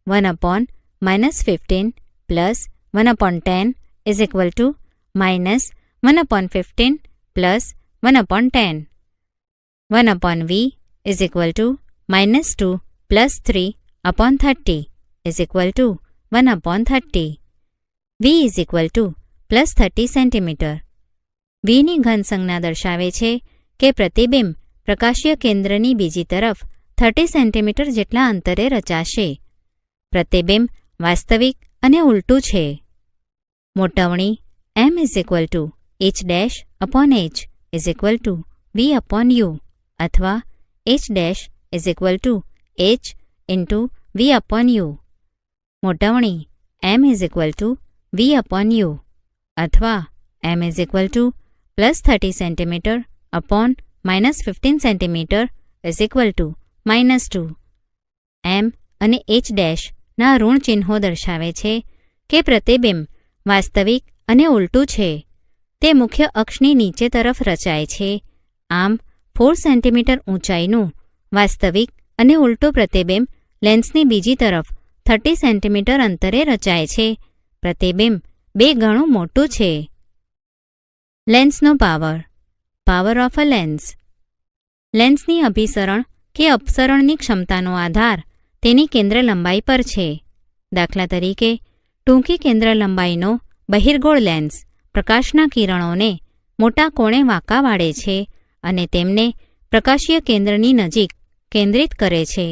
1/-15 plus 1/10 is equal to minus 1/15 plus 1/10. 1/v is equal to minus 2 plus 3/30 is equal to 1/30. v is equal to plus 30 centimetre. vની ઘન સંજ્ઞા દર્શાવે છે કે પ્રતિબિંબ પ્રકાશીય કેન્દ્રની બીજી તરફ 30 સેન્ટીમીટર જેટલા અંતરે રચાશે. પ્રતિબિંબ વાસ્તવિક અને ઉલટું છે. મોટવણી m is equal to h dash upon h is equal to v upon u અથવા h dash is equal to h into v upon u. મોટવણી m is equal to v upon u અથવા m is equal to plus 30 centimetre upon minus 15 centimetre is equal to minus 2. m અને h dash ના ઋણ ચિહ્નો દર્શાવે છે કે પ્રતિબિંબ વાસ્તવિક અને ઉલટું છે. તે મુખ્ય અક્ષની નીચે તરફ રચાય છે. આમ 4 સેન્ટીમીટર ઊંચાઈનું વાસ્તવિક અને ઉલટું પ્રતિબિંબ લેન્સની બીજી તરફ 30 સેન્ટીમીટર અંતરે રચાય છે. પ્રતિબિંબ 2 ગણું મોટું છે. લેન્સનો power. Power of a lens. લેન્સની અભિસરણ કે અપસરણની ક્ષમતાનો આધાર તેની કેન્દ્ર લંબાઈ પર છે. દાખલા તરીકે ટૂંકી કેન્દ્ર લંબાઈનો બહિર્ગોળ લેન્સ પ્રકાશના કિરણોને મોટા કોણે વાંકા વાળે છે અને તેમને પ્રકાશીય કેન્દ્રની નજીક કેન્દ્રિત કરે છે.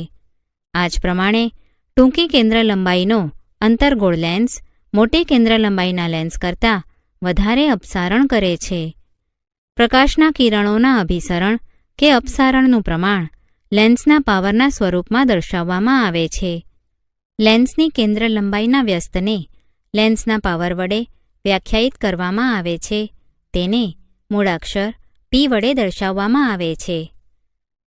આ જ પ્રમાણે ટૂંકી કેન્દ્ર લંબાઈનો અંતર્ગોળ લેન્સ મોટી કેન્દ્ર લંબાઈના લેન્સ કરતાં વધારે અપસારણ કરે છે. પ્રકાશના કિરણોના અભિસરણ કે અપસારણનું પ્રમાણ લેન્સના પાવરના સ્વરૂપમાં દર્શાવવામાં આવે છે. લેન્સની કેન્દ્ર લંબાઈના વ્યસ્તને લેન્સના પાવર વડે વ્યાખ્યાયિત કરવામાં આવે છે. તેને મૂળાક્ષર p વડે દર્શાવવામાં આવે છે.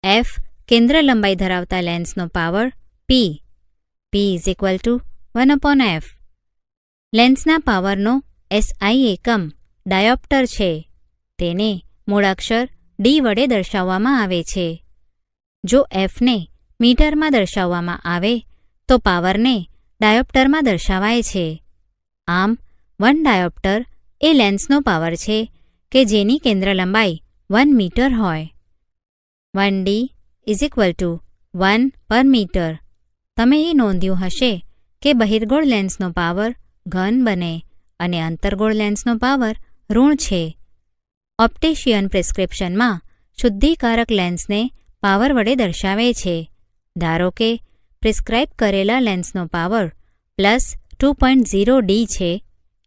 f કેન્દ્ર લંબાઈ ધરાવતા લેન્સનો power p. p is equal to 1/f. લેન્સના પાવરનો SI એકમ ડાયોપ્ટર છે. તેને મૂળાક્ષર d વડે દર્શાવવામાં આવે છે. જો fને મીટરમાં દર્શાવવામાં આવે તો પાવરને ડાયોપ્ટરમાં દર્શાવાય છે. આમ 1 ડાયોપ્ટર એ લેન્સનો પાવર છે કે જેની કેન્દ્ર લંબાઈ 1 મીટર હોય. 1d is equal to 1 પર મીટર. તમે એ નોંધ્યું હશે કે બહિર્ગોળ લેન્સનો પાવર ઘન બને અને અંતર્ગોળ લેન્સનો પાવર ઋણ છે. ઓપ્ટિશિયન પ્રિસ્ક્રિપ્શનમાં શુદ્ધિકારક લેન્સને પાવર વડે દર્શાવે છે. ધારો કે પ્રિસ્ક્રાઇબ કરેલા લેન્સનો પાવર +2.0D છે.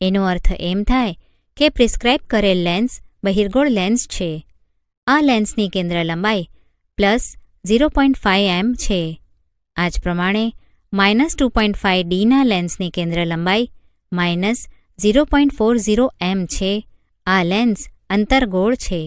એનો અર્થ એમ થાય કે પ્રિસ્ક્રાઇબ કરેલ લેન્સ બહિર્ગોળ લેન્સ છે. આ લેન્સની કેન્દ્ર લંબાઈ +0.5 m છે. આ જ પ્રમાણે -2.5Dના લેન્સની કેન્દ્ર લંબાઈ -0.40 m છે. આ લેન્સ અંતર્ગોળ છે.